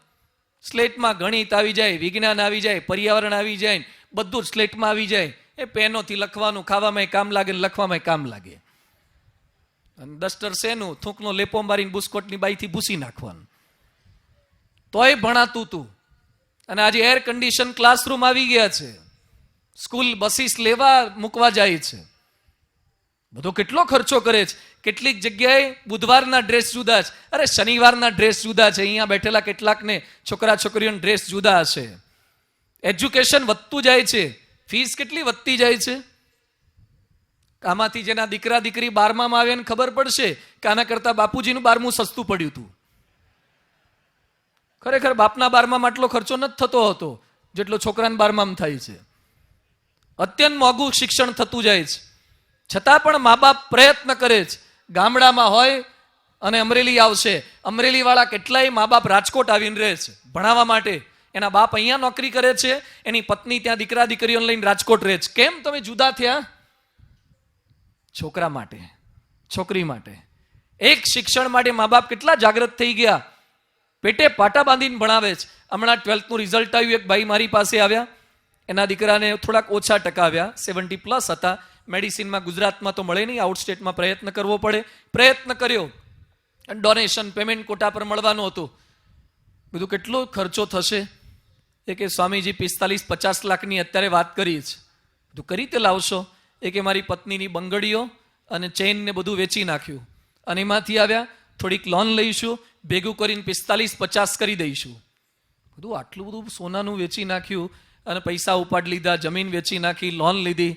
સ્લેટમાં ગણિત આવી જાય, વિજ્ઞાન આવી જાય, પર્યાવરણ આવી જાય, બધું જ સ્લેટમાં આવી જાય. એ પેનોથી લખવાનું, ખાવામાં કામ લાગે, લખવામાં કામ લાગે. અને ડસ્ટર શેનું? થૂંકનો લેપો મારીને બુસ્કોટની બાઈથી ભૂસી નાખવાનું. તોય ભણાતું તું. અને આજે એર કન્ડિશન ક્લાસરૂમ આવી ગયા છે, સ્કૂલ બસીસ લેવા મૂકવા જાય છે. બધો કેટલો ખર્ચો કરે છે. કેટલીક જગ્યાએ બુધવારના ડ્રેસ જુદા છે, અરે શનિવારના ડ્રેસ જુદા છે. અહીંયા બેઠેલા કેટલાકને છોકરા છોકરીઓના ડ્રેસ જુદા હશે. એજ્યુકેશન વધતું જાય છે, ફીસ કેટલી વધતી જાય છે. આમાંથી જેના દીકરા દીકરી 12માં આવે ને ખબર પડશે કે આના કરતા બાપુજીનું 12મું સસ્તું પડ્યું હતું. ખરેખર બાપના 12માં આટલો ખર્ચો નથી થતો હતો જેટલો છોકરાના 12માં થાય છે. અત્યંત મોંઘું શિક્ષણ થતું જાય છે. છતાં પણ મા બાપ પ્રયત્ન કરે છે. ગામડામાં હોય અને અમરેલી આવશે, અમરેલી વાળા કેટલાય મા બાપ રાજકોટ આવીને રહે છે ભણાવવા માટે. એના બાપ અહીંયા નોકરી કરે છે, એની પત્ની ત્યાં દીકરા દીકરીઓને લઈને રાજકોટ રહે છે. કેમ તમે જુદા થયા? છોકરા માટે, છોકરી માટે. એક શિક્ષણ માટે મા બાપ કેટલા જાગૃત થઈ ગયા, પેટે પાટા બાંધીને ભણાવે છે. હમણાં 12th રિઝલ્ટ આવ્યું, એક ભાઈ મારી પાસે આવ્યા, એના દીકરાને થોડાક ઓછા ટકા આવ્યા, 70+ હતા. મેડિસિનમાં ગુજરાતમાં તો મળે નહીં, આઉટસ્ટેટમાં પ્રયત્ન કરવો પડે. પ્રયત્ન કર્યો, ડોનેશન પેમેન્ટ કોટા પર મળવાનું હતું. બધું કેટલો ખર્ચો થશે? એ કે સ્વામીજી 45-50 લાખની અત્યારે વાત કરી છે. તું કરી તે લાવશો? એ કે મારી પત્નીની બંગડીઓ અને ચેઇન ને બધું વેચી નાખ્યું અને એમાંથી આવ્યા, થોડીક લોન લઈશું, ભેગું કરીને 45-50 કરી દઈશું. બધું આટલું બધું સોનાનું વેચી નાખ્યું અને પૈસા ઉપાડ લીધા, જમીન વેચી નાખી, લોન લીધી.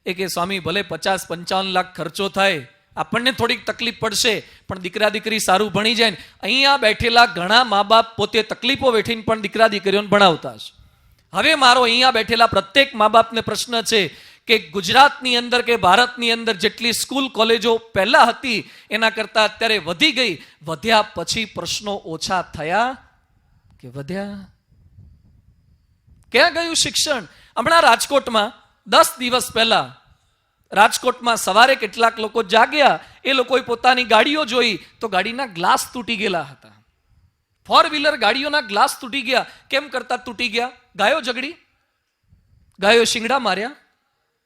એ કે સ્વામી ભલે 50-55 લાખ ખર્ચો થાય, આપણને થોડીક તકલીફ પડશે, પણ દીકરા દીકરી સારું ભણી જાય ને. અહીંયા બેઠેલા ઘણા મા બાપ પોતે તકલીફો વેઠીને પણ દીકરા દીકરીઓને ભણાવતા છે. હવે મારો અહીંયા બેઠેલા પ્રત્યેક મા બાપને પ્રશ્ન છે કે ગુજરાતની અંદર કે ભારતની અંદર જેટલી સ્કૂલ કોલેજો પહેલા હતી એના કરતા અત્યારે વધી ગઈ. વધ્યા પછી પ્રશ્નો ઓછા થયા કે વધ્યા? ક્યાં ગયું શિક્ષણ? હમણાં રાજકોટમાં 10 દિવસ પહેલા રાજકોટમાં સવારે કેટલાક લોકો જાગ્યા, એ લોકોએ પોતાની ગાડીઓ જોઈ તો ગાડીના ગ્લાસ તૂટી ગયેલા હતા. 4-વ્હીલર ગાડીઓના ગ્લાસ તૂટી ગયા. કેમ કરતા તૂટી ગયા? ગાયો ઝઘડી? ગાયો શિંગડા માર્યા?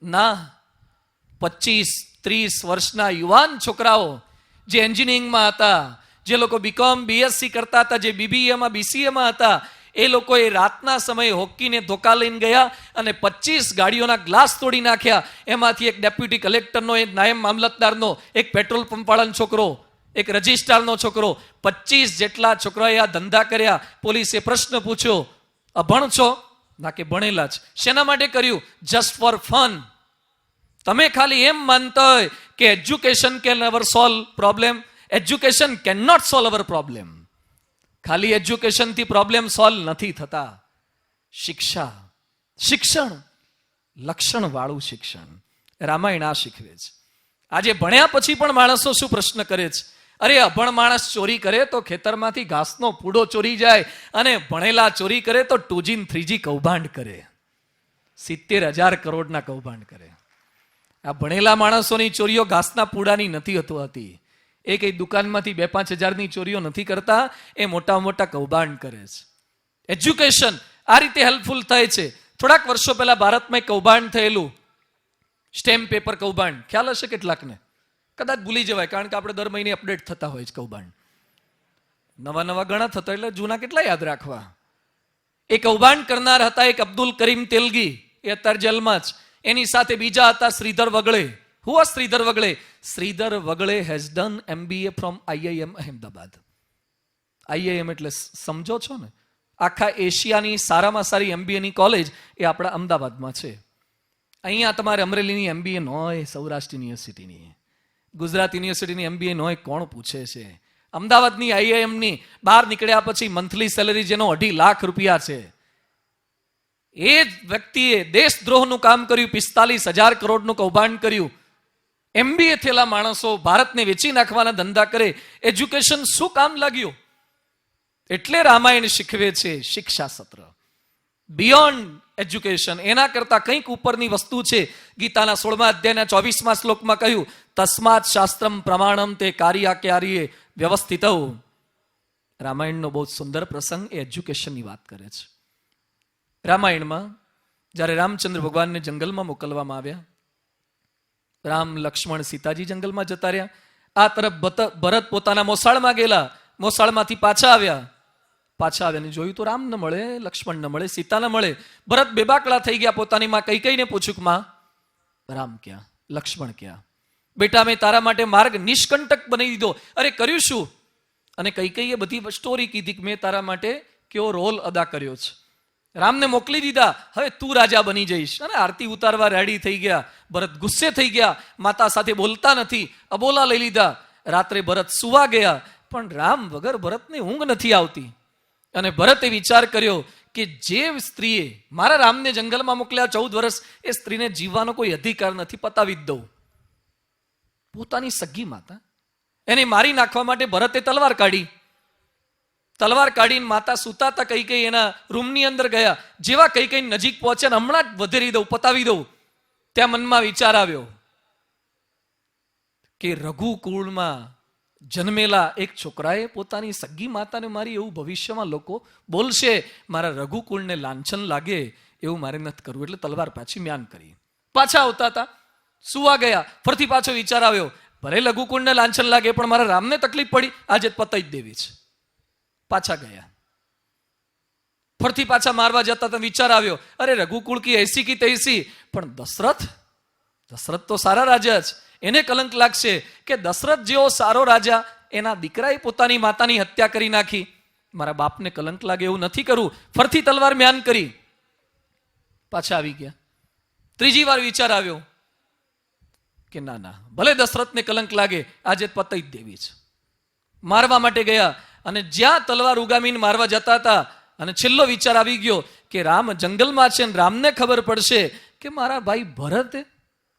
ના. 25-30 વર્ષના યુવાન છોકરાઓ જે એન્જિનિયરિંગમાં હતા, જે લોકો બીકોમ બીએસસી કરતા હતા, જે બીબીએમાં બીસીએમાં હતા, એ લોકોએ રાતના સમયે હોકીને ધોકા લઈને ગયા અને 25 ગાડીઓના ગ્લાસ તોડી નાખ્યા. એમાંથી એક ડેપ્યુટી કલેક્ટરનો, એક નાયબ મામલતદારનો, એક પેટ્રોલ પંપ વાળાનો છોકરો, એક રજિસ્ટ્રારનો છોકરો, 25 જેટલા છોકરાએ આ ધંધા કર્યા. પોલીસે પ્રશ્ન પૂછ્યો, અભણ છો? ના કે ભણેલા જ. શેના માટે કર્યું? Just for fun. તમે ખાલી એમ માનતા હોય કે education can never solve problem. Education can not solve our problem. ખાલી એજ્યુકેશનથી પ્રોબ્લેમ સોલ્વ નથી થતા. શિક્ષા, શિક્ષણ, લક્ષણ વાળું શિક્ષણ. રામાયણ આ શીખવે છે. આજે ભણ્યા પછી પણ માણસો શું પ્રશ્ન કરે છે? અરે અભણ માણસ ચોરી કરે તો ખેતરમાંથી ઘાસનો પૂડો ચોરી જાય, અને ભણેલા ચોરી કરે તો 2G ને 3G કૌભાંડ કરે, 70,000 કરોડના કૌભાંડ કરે. આ ભણેલા માણસોની ચોરીઓ ઘાસના પૂડાની નથી હોતી. એ કઈ દુકાનમાંથી 2-5 હજારની ચોરીઓ નથી કરતા, એ મોટા મોટા કૌભાંડ કરે છે. એજ્યુકેશન આ રીતે હેલ્પફુલ થાય છે. થોડાક વર્ષો પહેલા ભારતમાં એક કૌભાંડ થયેલું, સ્ટેમ્પ પેપર કૌભાંડ. ખ્યાલ હશે કેટલાકને, કદાચ ભૂલી જવાય, કારણ કે આપણે દર મહિને અપડેટ થતા હોય છે કૌભાંડ. નવા નવા ઘણા થતા, એટલે જૂના કેટલા યાદ રાખવા. એ કૌભાંડ કરનાર હતા એક અબ્દુલ કરીમ તેલગી, એ અત્યારે જેલમાં જ. એની સાથે બીજા હતા Shridhar વગળે. Who was Shridhar વગળે? Shridhar વગળે has done MBA from IIM Ahmedabad. IIM એટલે સમજો છો ને, આખા એશિયાની સારામાં સારી MBA ની કોલેજ એ આપણા અમદાવાદમાં છે. અહીંયા તમારે અમરેલીની MBA ન હોય, સૌરાષ્ટ્ર યુનિવર્સિટીની, ગુજરાત યુનિવર્સિટીની MBA ન હોય, કોણ પૂછે છે? અમદાવાદની IIM ની બહાર નીકળ્યા પછી મંથલી સેલરી જેનો 2.5 લાખ રૂપિયા છે, એ જ વ્યક્તિએ દેશદ્રોહનું કામ કર્યું, 45,000 કરોડનું કૌભાંડ કર્યું. MBA થયેલા માણસો ભારતને વેચી નાખવાના ધંધા કરે. એજ્યુકેશન શું કામ લાગ્યું? એટલે રામાયણ શીખવે છે શિક્ષા સત્ર, બિયોન્ડ એજ્યુકેશન. એના કરતા કંઈક ઉપરની વસ્તુ છે. ગીતાના 16મા અધ્યાયના 24મા શ્લોકમાં કહ્યું, તસ્માત શાસ્ત્રમ પ્રમાણમ તે કાર્ય વ્યવસ્થિત. રામાયણનો બહુ સુંદર પ્રસંગ એ એજ્યુકેશનની વાત કરે છે. રામાયણમાં જ્યારે રામચંદ્ર ભગવાનને જંગલમાં મોકલવામાં આવ્યા, રામ લક્ષ્મણ સીતાજી જંગલમાં જતા રહ્યા. આ તરફ ભરત પોતાના મોસાળમાં ગયેલા, મોસાળમાંથી પાછા આવ્યા ને જોયું તો રામ ન મળે, લક્ષ્મણ ન મળે, સીતા ન મળે. ભરત બેબાકડા થઈ ગયા. પોતાની માં કૈકેયીને પૂછ્યું કે માં, રામ ક્યાં, લક્ષ્મણ ક્યાં? બેટા મેં તારા માટે માર્ગ નિષ્કંટક બનાવી દીધો. અરે કર્યું શું? અને કૈકેયીએ બધી સ્ટોરી કીધી કે મેં તારા માટે કેવો રોલ અદા કર્યો છે. રામને મોકલી દીધા, હવે તું રાજા બની જઈશ. અને આરતી ઉતારવા રેડી થઈ ગયા. ભરત ગુસ્સે થઈ ગયા, માતા સાથે બોલતા નથી, અબોલા લઈ લીધા. રાત્રે ભરત સુવા ગયા, પણ રામ વગર ભરતને ઊંઘ નથી આવતી. અને ભરતે વિચાર કર્યો કે જે સ્ત્રીએ મારા રામને જંગલમાં મોકલ્યા 14 વર્ષ, એ સ્ત્રીને જીવવાનો કોઈ અધિકાર નથી, પતાવી જ દઉં. પોતાની સગી માતા, એને મારી નાખવા માટે ભરતે તલવાર કાઢી. તલવાર કાઢીને માતા સુતાતા કઈ કઈ એના રૂમની અંદર ગયા. જેવા કઈ કઈ નજીક પહોંચ્યા, હમણાં જ વધેરી દઉં, પતાવી દઉં, ત્યાં મનમાં વિચાર આવ્યો કે રઘુકુળમાં જન્મેલા એક છોકરાએ પોતાની સગી માતાને મારી, એવું ભવિષ્યમાં લોકો બોલશે, મારા રઘુકુળને લાંછન લાગે એવું મારે નથી કરવું. એટલે તલવાર પાછી મ્યાન કરી. પાછા આવતા હતા, સુવા ગયા, ફરથી પાછો વિચાર આવ્યો, ભલે રઘુકુળને લાંછન લાગે પણ મારા રામને તકલીફ પડી, આજે પતાઈ જ દેવી છે. પાછા ગયા, ફરથી પાછા મારવા જતા તો વિચાર આવ્યો, અરે રઘુકુળ કી એસી કી તૈસી, પણ દશરથ તો સારા રાજા છે, એને કલંક લાગશે કે દશરથ જેવો સારો રાજા, એના દીકરાએ પોતાની માતાની હત્યા કરી નાખી, મારા બાપને કલંક લાગે એવું નથી કરવું. ફરથી તલવાર મ્યાન કરી, પાછા આવી ગયા. ત્રીજી વાર વિચાર આવ્યો કે ના, ભલે દશરથને કલંક લાગે, આજે પતાઈ જ દેવી છે. મારવા માટે ગયા, અને જ્યાં તલવાર ઉગામીને મારવા જતા હતા, અને છેલ્લો વિચાર આવી ગયો કે રામ જંગલમાં છે, અને રામને ખબર પડશે કે મારા ભાઈ ભરતે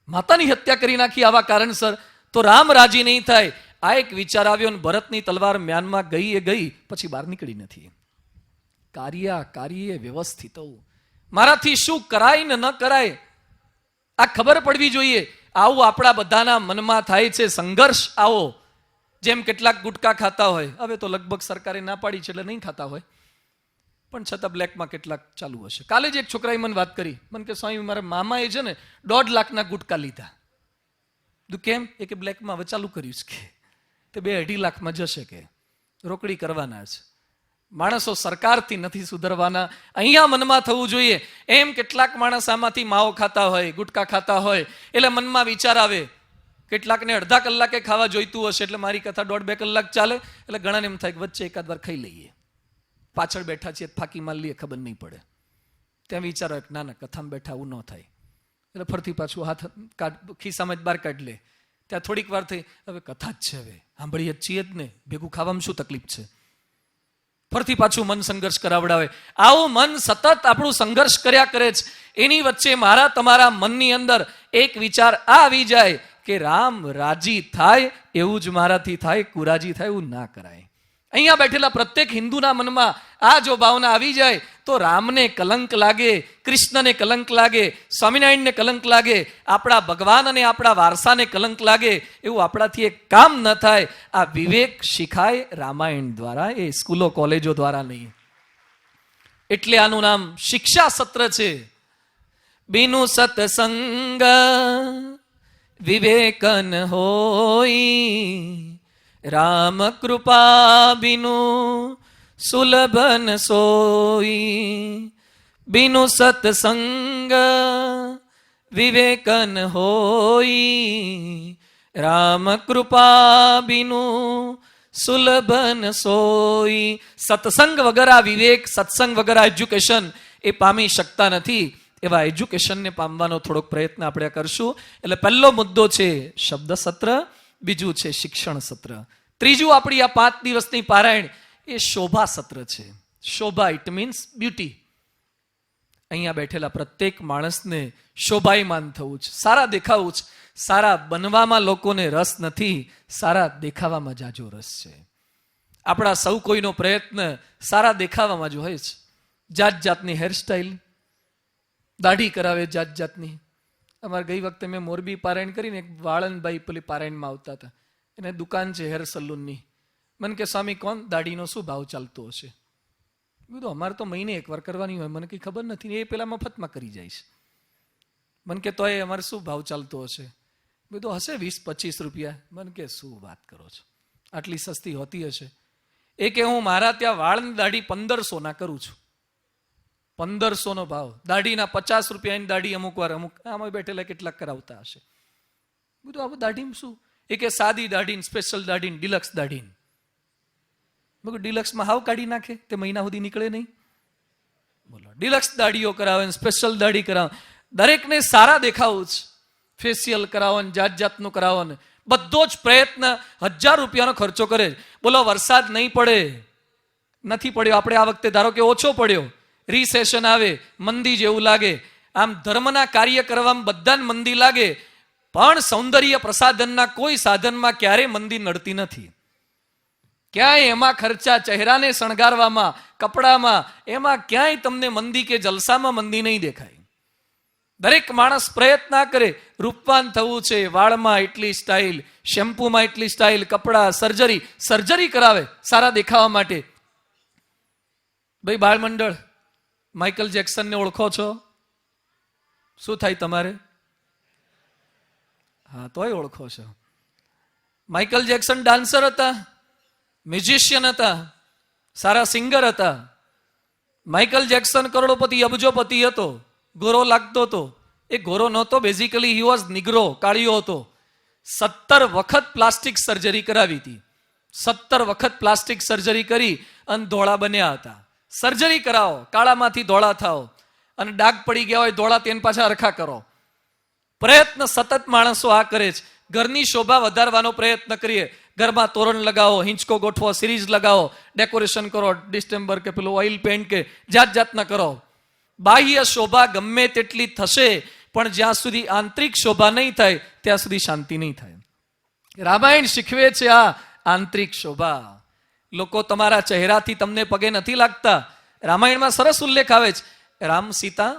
માતાની હત્યા કરી નાખી આવા કારણસર, તો રામ રાજી નહીં થાય. આ એક વિચાર આવ્યો, અને ભરતની તલવાર મ્યાનમાં ગઈ એ ગઈ, પછી બહાર નીકળી નથી. કાર્ય વ્યવસ્થિત, મારાથી શું કરાય ને ન કરાય આ ખબર પડવી જોઈએ. આવું આપણા બધાના મનમાં થાય છે સંઘર્ષ. આવો જેમ કેટલાક ગુટકા ખાતા હોય, હવે તો લગભગ સરકારે ના પાડી છે એટલે નહીં ખાતા હોય, પણ છતાં બ્લેકમાં કેટલાક ચાલુ હશે. કાલે જ એક છોકરાએ મને વાત કરી, મને કે સ્વામી મારા મામાએ છે ને 1.5 લાખના ગુટકા લીધા. કેમ? એ કે બ્લેકમાં હવે ચાલુ કર્યું છે, કે તે 2.5 લાખમાં જશે, કે રોકડી કરવાના છે. માણસો સરકારથી નથી સુધરવાના, અહીંયા મનમાં થવું જોઈએ. એમ કેટલાક માણસ આમાંથી માવો ખાતા હોય, ગુટકા ખાતા હોય, એટલે મનમાં વિચાર આવે, કેટલાકને અડધા કલાકે ખાવા જોઈતું હશે, એટલે મારી કથા 1.5-2 કલાક ચાલે, એટલે ઘણાને એમ થાય કે વચ્ચે એકાદ વાર ખાઈ લઈએ, પાછળ બેઠા છીએ ફાંકી માર લઈએ, ખબર નહીં પડે. ત્યાં વિચારો કે ના કથામાં બેઠા આવું ન થાય, એટલે ફરતી પાછું હાથ ખિસ્સામાં જ બહાર કાઢી લે. ત્યાં થોડીક વાર થઈ, હવે કથા જ છે, હવે સાંભળીએ જ છીએ જ ને, ભેગું ખાવામાં શું તકલીફ છે. ફરતી પાછું મન સંઘર્ષ કરાવડાવે. આવું મન સતત આપણું સંઘર્ષ કર્યા કરે છે. એની વચ્ચે મારા તમારા મનની અંદર એક વિચાર આવી જાય કે રામ રાજી થાય એવું જ મારાથી થાય, કુરાજી થાય એવું ના કરાય. અહીંયા બેઠેલા પ્રત્યેક હિન્દુના મનમાં આ જો ભાવના આવી જાય તો રામને કલંક લાગે, કૃષ્ણને કલંક લાગે, સ્વામિનારાયણને કલંક લાગે, આપણા ભગવાન અને આપણા વારસાને કલંક લાગે એવું આપણાથી એક કામ ન થાય. આ વિવેક શીખાય રામાયણ દ્વારા, એ સ્કૂલો કોલેજો દ્વારા નહીં. એટલે આનું નામ શિક્ષા સત્ર છે. બિનુ સત્સંગ વિવેકન હોય, રામ કૃપા બિનુ સુલભન સોઈ. બિનુ સત્સંગ વિવેકન હોય, રામ કૃપા બિનુ સુલભન સોઈ. સત્સંગ વગર આ વિવેક, સત્સંગ વગર આ એજ્યુકેશન એ પામી શકતા નથી. એવા એજ્યુકેશનને પામવાનો થોડોક પ્રયત્ન આપણે કરશું. એટલે પહેલો મુદ્દો છે શબ્દ સત્ર, બીજું છે શિક્ષણ સત્ર, ત્રીજું આપણી આ 5 દિવસની પારાયણ એ શોભા સત્ર છે. શોભા ઇટ મીન્સ બ્યુટી. અહીંયા બેઠેલા પ્રત્યેક માણસને શોભાયમાન થવું છે, સારા દેખાવું છે. સારા બનવામાં લોકોને રસ નથી, સારા દેખાવામાં જાજો રસ છે. આપણા સૌ કોઈનો પ્રયત્ન સારા દેખાવામાં જ હોય છે. જાત જાતની હેરસ્ટાઈલ, દાઢી કરાવે જાત જાતની. અમારે ગઈ વખતે મેં મોરબી પારાયણ કરીને એક વાળંદભાઈ પેલી પારાયણમાં આવતા હતા, એને દુકાન છે હેર સલૂનની. મને કે સ્વામી કોણ દાઢીનો શું ભાવ ચાલતો હશે? કીધું અમારે તો મહિને એકવાર કરવાની હોય, મને કંઈ ખબર નથી, એ પેલા મફતમાં કરી જાય છે. મને કે તો એ અમારે શું ભાવ ચાલતો હશે? કીધું હશે 20-25 રૂપિયા. મને કે શું વાત કરો છો, આટલી સસ્તી હોતી હશે? એ કે હું મારા ત્યાં વાળની દાઢી 1500 કરું છું. 1500 ભાવ, દાઢીના 50 રૂપિયાની દાઢી અમુક વાર અમુક આમાં બેઠેલા કેટલાક કરાવતા હશે. બધું આવું દાઢીમાં શું? એ કે સાદી દાઢી, સ્પેશિયલ દાઢી, ડિલક્સ દાઢી. મેં ડિલક્સમાં હાવ કાઢી નાખે, તે મહિના સુધી નીકળે નહીં. બોલો, ડિલક્સ દાઢીઓ કરાવે, સ્પેશિયલ દાઢી કરાવે, દરેકને સારા દેખાવું છે. ફેશિયલ કરાવો, જાત જાતનું કરાવો, બધો જ પ્રયત્ન 1000 રૂપિયાનો ખર્ચો કરે. બોલો, વરસાદ નહીં પડે, નથી પડ્યો, આપણે આ વખતે ધારો કે ઓછો પડ્યો, રિસેશન આવે, મંદી જેવું લાગે. આમ ધર્મના કાર્ય કરવામાં બધાને મંદી લાગે, પણ સૌંદર્ય પ્રસાધનના કોઈ સાધનમાં ક્યારેય મંદી નડતી નથી. ક્યાંય એમાં ખર્ચા, ચહેરાને શણગારવામાં, કપડામાં, એમાં ક્યાંય તમને મંદી કે જલસામાં મંદી નહીં દેખાય. દરેક માણસ પ્રયત્ન કરે, રૂપવાન થવું છે, વાળમાં એટલી સ્ટાઇલ, શેમ્પુમાં એટલી સ્ટાઇલ, કપડા, સર્જરી કરાવે સારા દેખાવા માટે. ભાઈ બાળમંડળ, માઇકલ જેક્સનને ઓળખો છો? શું થાય તમારે? હા, તોય ઓળખો છો. માઇકલ જેક્સન ડાન્સર હતા, મ્યુઝિશિયન હતા, સારા સિંગર હતા. માઇકલ જેક્સન કરોડોપતિ, અબજોપતિ હતો, ગોરો લાગતો હતો. એ ગોરો નહોતો, બેઝિકલી હી વોઝ નિગ્રો, કાળિયો હતો. 17 વખત પ્લાસ્ટિક સર્જરી કરાવી હતી. 17 વખત પ્લાસ્ટિક સર્જરી કરી અને ધોળા બન્યા હતા. સર્જરી કરાવો, કાળામાંથી ધોળા થાઓ, અને ડાઘ પડી ગયા હોય ધોળા, તેને પાછા હરખા કરો. પ્રયત્ન સતત માણસો આ કરે છે. ઘરની શોભા વધારવાનો પ્રયત્ન કરીએ, ઘરમાં તોરણ લગાવો, હિંચકો ગોઠવો, સિરીઝ લગાવો, ડેકોરેશન કરો, ડિસ્ટેમ્બર કે પેલું ઓઇલ પેન્ટ કે જાતના કરો. બાહ્ય શોભા ગમે તેટલી થશે, પણ જ્યાં સુધી આંતરિક શોભા નહીં થાય ત્યાં સુધી શાંતિ નહીં થાય. રામાયણ શીખવે છે આ આંતરિક શોભા. લોકો તમારા ચહેરાથી તમને પગે નથી લાગતા. રામાયણમાં સરસ ઉલ્લેખ આવે છે. રામ સીતા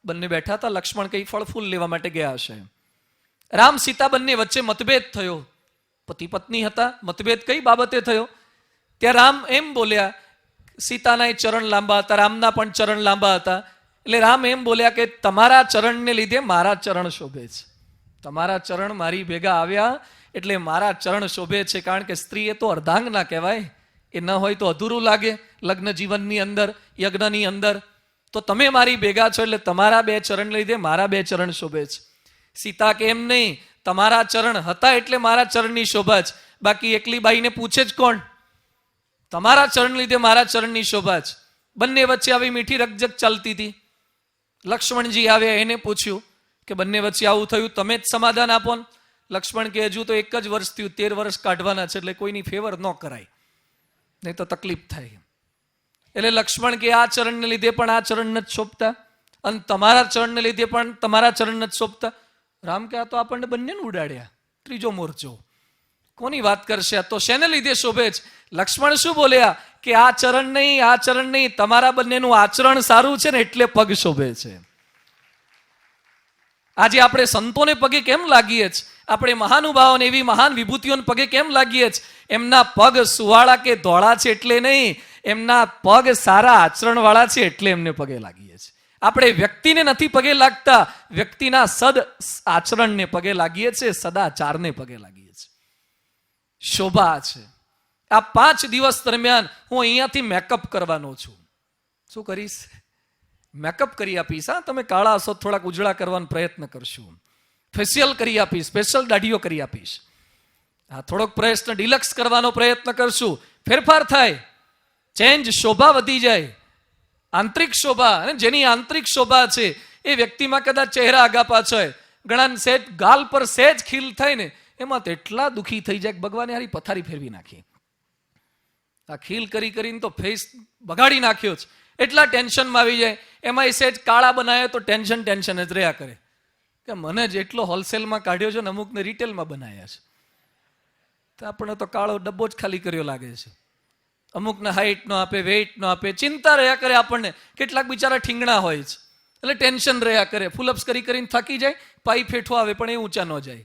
બંને બેઠા હતા, લક્ષ્મણ કઈ ફળ ફૂલ લેવા માટે ગયા હશે. રામ સીતા બંને વચ્ચે મતભેદ થયો. પતિ પત્ની હતા, મતભેદ કઈ બાબતે થયો? ત્યાં રામ એમ બોલ્યા, સીતાના ચરણ લાંબા હતા, રામના પણ ચરણ લાંબા હતા. એટલે રામ એમ બોલ્યા કે તમારા ચરણને લીધે મારા ચરણ શોભે છે. તમારા ચરણ મારી ભેગા આવ્યા એટલે મારા ચરણ શોભે છે. કારણ કે સ્ત્રી એ તો અર્ધાંગના કહેવાય, એ ન હોય તો અધૂરું લાગે લગ્ન જીવનની અંદર, યજ્ઞની અંદર. તો તમે મારી ભેગા છો એટલે તમારા 2 ચરણ લીધે મારા 2 ચરણ શોભે છે. સીતા કે એમ નહીં, તમારા ચરણ હતા એટલે મારા ચરણની શોભા છે, બાકી એકલી બાઈને પૂછે જ કોણ? તમારા ચરણ લીધે મારા ચરણની શોભા છે. બંને વચ્ચે આવી મીઠી રકજક ચાલતી હતી. લક્ષ્મણજી આવ્યા, એને પૂછ્યું કે બંને વચ્ચે આવું થયું, તમે જ સમાધાન આપો ને. લક્ષ્મણ કે હજુ તો 1 જ વર્ષ થયું, 13 વર્ષ કાઢવાના છે, એટલે કોઈની ફેવર ન કરાય, નહીં તો તકલીફ થાય. એટલે લક્ષ્મણ કે આ ચરણને લીધે પણ આ ચરણ નથી શોભતા, અને તમારા ચરણને લીધે પણ તમારા ચરણ નથી શોભતા. રામ કે આ તો આપણને બંનેને ઉડાડ્યા, ત્રીજો મોરચો કોની વાત કરશે? આ તો શેને લીધે શોભે છે? લક્ષ્મણ શું બોલ્યા કે આ ચરણ નહીં, તમારા બંનેનું આચરણ સારું છે ને એટલે પગ શોભે છે. આજે આપણે સંતોને પગે કેમ લાગીએ છીએ? આપણે મહાનુભાવોને, એવી મહાન વિભૂતિઓને પગે કેમ લાગીએ છીએ? એમના પગ સુવાળા કે ધોળા છે એટલે નહીં, એમના પગ સારા આચરણ વાળા છે એટલે એમને પગે લાગીએ છીએ. આપણે વ્યક્તિને નથી પગે લાગતા, વ્યક્તિના સદ આચરણને પગે લાગીએ છીએ, સદાચારને પગે લાગીએ છીએ. શોભા છે. આ 5 દિવસ દરમિયાન હું અહીંયાથી મેકઅપ કરવાનો છું. શું કરીશ? મેકઅપ કરી આપીશ. હા, તમે કાળા હશો, થોડાક ઉજળા કરવાનો પ્રયત્ન કરશું. ફેશિયલ કરી આપીશ, સ્પેશિયલ દાઢીઓ કરી આપીશ. હા, થોડોક પ્રયત્ન ડિલક્સ કરવાનો પ્રયત્ન કરશું. ફેરફાર થાય, ચેન્જ, શોભા વધી જાય. આંતરિક શોભા, અને જેની આંતરિક શોભા છે એ વ્યક્તિમાં કદાચ ચહેરા આગા પાછળ, ઘણા સેજ ગાલ પર સેજ ખીલ થાય ને એમાં તો એટલા દુઃખી થઈ જાય કે ભગવાને હારી પથારી ફેરવી નાખી. આ ખીલ કરીને તો ફેસ બગાડી નાખ્યો છે. એટલા ટેન્શનમાં આવી જાય. એમાં એ સેજ કાળા બનાવે તો ટેન્શન જ રહ્યા કરે કે મને જેટલો હોલસેલમાં કાઢ્યો છે ને અમુકને રિટેલમાં બનાવ્યા છે, તો આપણે તો કાળો ડબ્બો જ ખાલી કર્યો લાગે છે. અમુકને હાઈટ નો આપે, વેઇટ નો આપે, ચિંતા રહ્યા કરે આપણને. કેટલાક બિચારા ઠીંગણા હોય છે એટલે ટેન્શન રહ્યા કરે, ફુલઅપ્સ કરીને થાકી જાય, પાઈ ફેઠો આવે પણ એ ઊંચા ન જાય,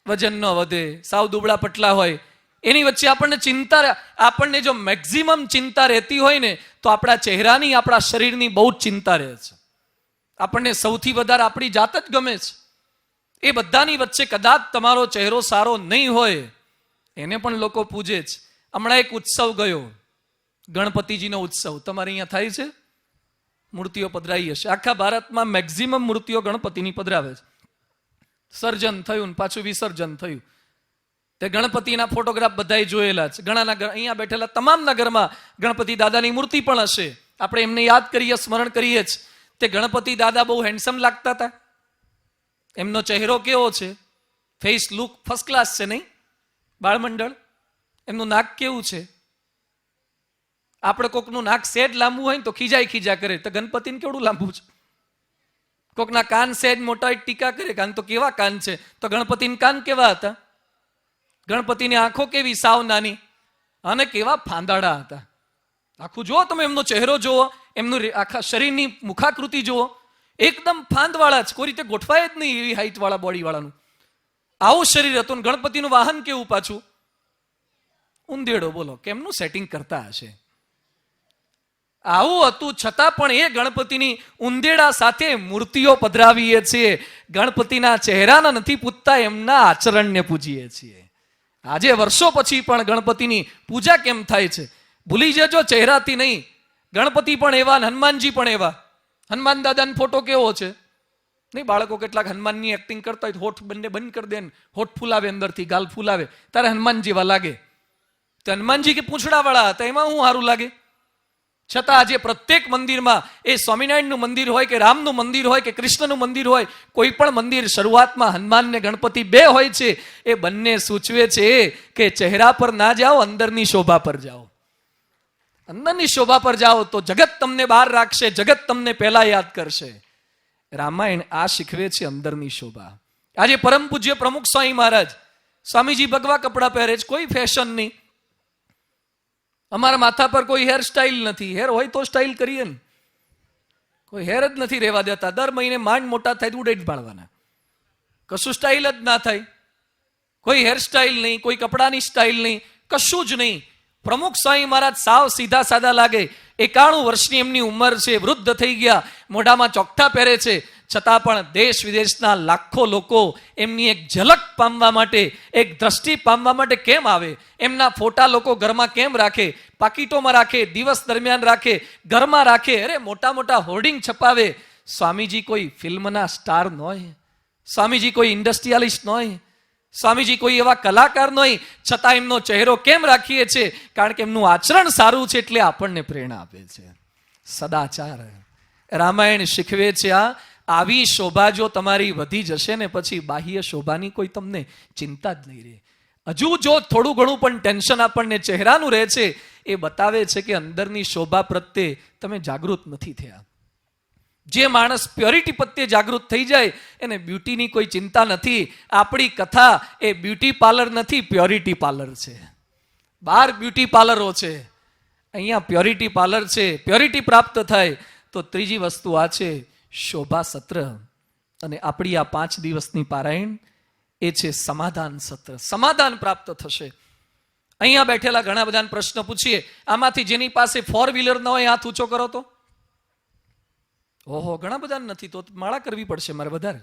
વજન ન વધે, સાવ દુબળા પટલા હોય. એની વચ્ચે આપણને ચિંતા, આપણને જો મેક્સિમમ ચિંતા રહેતી હોય ને તો આપણા ચહેરાની, આપણા શરીરની બહુ જ ચિંતા રહે છે. આપણને સૌથી વધારે આપણી જાત જ ગમે છે. એ બધાની વચ્ચે કદાચ તમારો ચહેરો સારો નહીં હોય, એને પણ લોકો પૂજે છે. હમણાં એક ઉત્સવ ગયો, ગણપતિજીનો ઉત્સવ. તમારે અહીંયા થાય છે? મૂર્તિઓ પધરાઈ હશે. આખા ભારતમાં મેક્સિમમ મૂર્તિઓ ગણપતિની પધરાવે છે. સર્જન થયું ને પાછું વિસર્જન થયું. તે ગણપતિના ફોટોગ્રાફ બધાએ જોયેલા છે. ઘણાના ઘર, અહીંયા બેઠેલા તમામના ઘરમાં ગણપતિ દાદાની મૂર્તિ પણ હશે. આપણે એમને યાદ કરીએ, સ્મરણ કરીએ જ. તે ગણપતિ દાદા બહુ હેન્ડસમ લાગતા હતા. એમનો ચહેરો કેવો છે? ફેસ લુક ફર્સ્ટ ક્લાસ છે, નહીં? બાળમંડળ, એમનું નાક કેવું છે? આપણે કોકનું નાક સેજ લાંબુ હોય ને તો ખીજા કરે, તો ગણપતિને કેવડું લાંબુ છે? કોકના કાન સહેજ મોટા હોય ટીકા કરે, કાન તો કેવા કાન છે, તો ગણપતિના કાન કેવા હતા? ગણપતિની આંખો કેવી, સાવ નાની, અને કેવા ફાંદાડા હતા. આખું જુઓ તમે, એમનો ચહેરો જુઓ, એમનું આખા શરીરની મુખાકૃતિ જુઓ, એકદમ ફાંદવાળા જ, કોઈ રીતે ગોઠવાય જ નહીં એવી હાઈટ વાળા બોડી વાળાનું આવું શરીર હતું. ગણપતિનું વાહન કેવું પાછું? ઉંદેડો. બોલો કેમનું સેટિંગ કરતા હશે? આવું હતું છતાં પણ એ ગણપતિની ઉંદેડા સાથે મૂર્તિઓ પધરાવીએ છીએ. ગણપતિના ચહેરાના નથી પૂજતા, એમના આચરણને પૂજીએ છીએ. આજે વર્ષો પછી પણ ગણપતિની પૂજા કેમ થાય છે? ભૂલી જજો, ચહેરાથી નહીં. ગણપતિ પણ એવા, હનુમાનજી પણ એવા. હનુમાન દાદાનો ફોટો કેવો છે? નહીં, બાળકો કેટલાક હનુમાનની એક્ટિંગ કરતા હોય, હોઠ બંને બંધ કરી દે, હોઠ ફૂલાવે, અંદરથી ગાલ ફૂલાવે, તારે હનુમાન જેવા લાગે. તો હનુમાનજી કે પૂંછડા વાળા હતા, એમાં હું સારું લાગે? છતાં આજે પ્રત્યેક મંદિરમાં, એ સ્વામિનારાયણનું મંદિર હોય કે રામનું મંદિર હોય કે કૃષ્ણનું મંદિર હોય, કોઈ પણ મંદિર, શરૂઆતમાં હનુમાન ને ગણપતિ બે હોય છે. એ બંને સૂચવે છે કે ચહેરા પર ના જાઓ, અંદરની શોભા પર જાઓ. અંદરની શોભા પર જાઓ તો જગત તમને બહાર રાખશે, જગત તમને પહેલા યાદ કરશે. રામાયણ આ શીખવે છે, અંદરની શોભા. આજે પરમ પૂજ્ય પ્રમુખ સ્વામી મહારાજ, સ્વામીજી ભગવા કપડા પહેરે છે, કોઈ ફેશન નહીં. અમારા માથા પર કોઈ હેર સ્ટાઇલ નથી. હેર હોય તો સ્ટાઇલ કરીએ ને, કોઈ હેર જ નથી રહેવા દેતા. દર મહિને માંડ મોટા થાય તો ઉડાઈ જ પાડવાના, કશું સ્ટાઇલ જ ના થાય. કોઈ હેર સ્ટાઇલ નહીં, કોઈ કપડાની સ્ટાઇલ નહીં, કશું જ નહીં. પ્રમુખ સ્વામી મહારાજ સાવ સીધા સાદા લાગે. 91 વર્ષની એમની ઉંમર છે, વૃદ્ધ થઈ ગયા, મોઢામાં ચોકઠા પહેરે છે, છતાં પણ દેશ વિદેશના લાખો લોકો એમની એક ઝલક પામવા માટે, એક દ્રષ્ટિ પામવા માટે કેમ આવે? એમના ફોટા લોકો ઘરમાં કેમ રાખે? પાકીટોમાં રાખે, દિવસ દરમિયાન રાખે, ઘરમાં રાખે, અરે મોટા મોટા હોર્ડિંગ છપાવે. સ્વામીજી કોઈ ફિલ્મના સ્ટાર ન હોય, સ્વામીજી કોઈ ઇન્ડસ્ટ્રીયાલિસ્ટ ન હોય, સ્વામીજી કોઈ એવા કલાકાર નહીં, છતાં એમનો ચહેરો કેમ રાખીએ છીએ? કારણ કે એમનું આચરણ સારું છે, એટલે આપણને પ્રેરણા આપે છે. સદાચાર રામાયણ શીખવે છે. આવી શોભા જો તમારી વધી જશે ને, પછી બાહ્ય શોભાની કોઈ તમને ચિંતા જ નહીં રહે. હજુ જો થોડું ઘણું પણ ટેન્શન આપણને ચહેરાનું રહે છે, એ બતાવે છે કે અંદરની શોભા પ્રત્યે તમે જાગૃત નથી થયા. જે માણસ પ્યોરિટી પ્રત્યે જાગૃત થઈ જાય, એને બ્યુટીની કોઈ ચિંતા નથી. આપણી કથા એ બ્યુટી પાર્લર નથી, પ્યોરિટી પાર્લર છે. બહાર બ્યુટી પાર્લરો છે, અહીંયા પ્યોરિટી પાર્લર છે. પ્યોરિટી પ્રાપ્ત થાય તો ત્રીજી વસ્તુ આ છે, શોભા સત્ર. અને આપણી આ 5 દિવસની પારાયણ એ છે સમાધાન સત્ર. સમાધાન પ્રાપ્ત થશે. અહીંયા બેઠેલા ઘણા બધા પ્રશ્ન પૂછીએ, આમાંથી જેની પાસે 4 વ્હીલર ન હોય હાથ ઊંચો કરો તો? ઓહો, ઘણા બધા નથી, તો માળા કરવી પડશે મારે વધારે.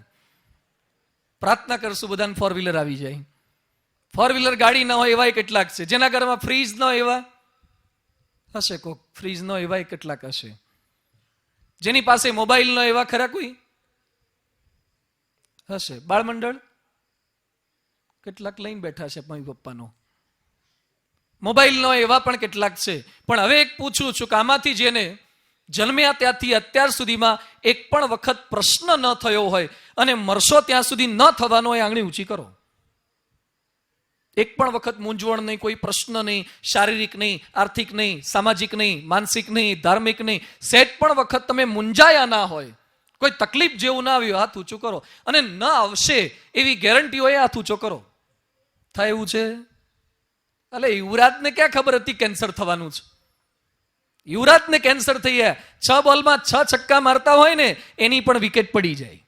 પ્રાર્થના કરશું બધાને 4 વ્હીલર આવી જાય. 4 વ્હીલર ગાડી ન હોય એવા કેટલાક છે. જેના ઘરમાં ફ્રીજ ન એવા હશે, કોક ફ્રીજ ન એવા કેટલાક હશે. જેની પાસે મોબાઈલ ન એવા ખરા કોઈ હશે. બાળમંડળ કેટલાક લઈને બેઠા છે, મમ્મી પપ્પાનો મોબાઈલ ન એવા પણ કેટલાક છે. પણ હવે એક પૂછું છું કે આમાંથી જેને જન્મ્યા ત્યાંથી અત્યાર સુધીમાં એક પણ વખત પ્રશ્ન ન થયો હોય અને મરશો ત્યાં સુધી ન થવાનો હોય, આંગળી ઊંચી કરો. એક પણ વખત મૂંઝવણ નહીં, કોઈ પ્રશ્ન નહીં, શારીરિક નહીં, આર્થિક નહીં, સામાજિક નહીં, માનસિક નહીં, ધાર્મિક નહીં, સેટ પણ વખત તમે મૂંઝાયા ના હોય, કોઈ તકલીફ જેવું ના આવ્યું, હાથ ઊંચું કરો. અને ન આવશે એવી ગેરંટી હોય, હાથ ઊંચો કરો. થાય એવું છે? એટલે યુવરાજને ક્યાં ખબર હતી કેન્સર થવાનું છે? યુવરાજને કેન્સર થઈ ગયા, 6 બોલમાં 6 છક્કા મારતા હોય ને, એની પણ વિકેટ પડી જાય,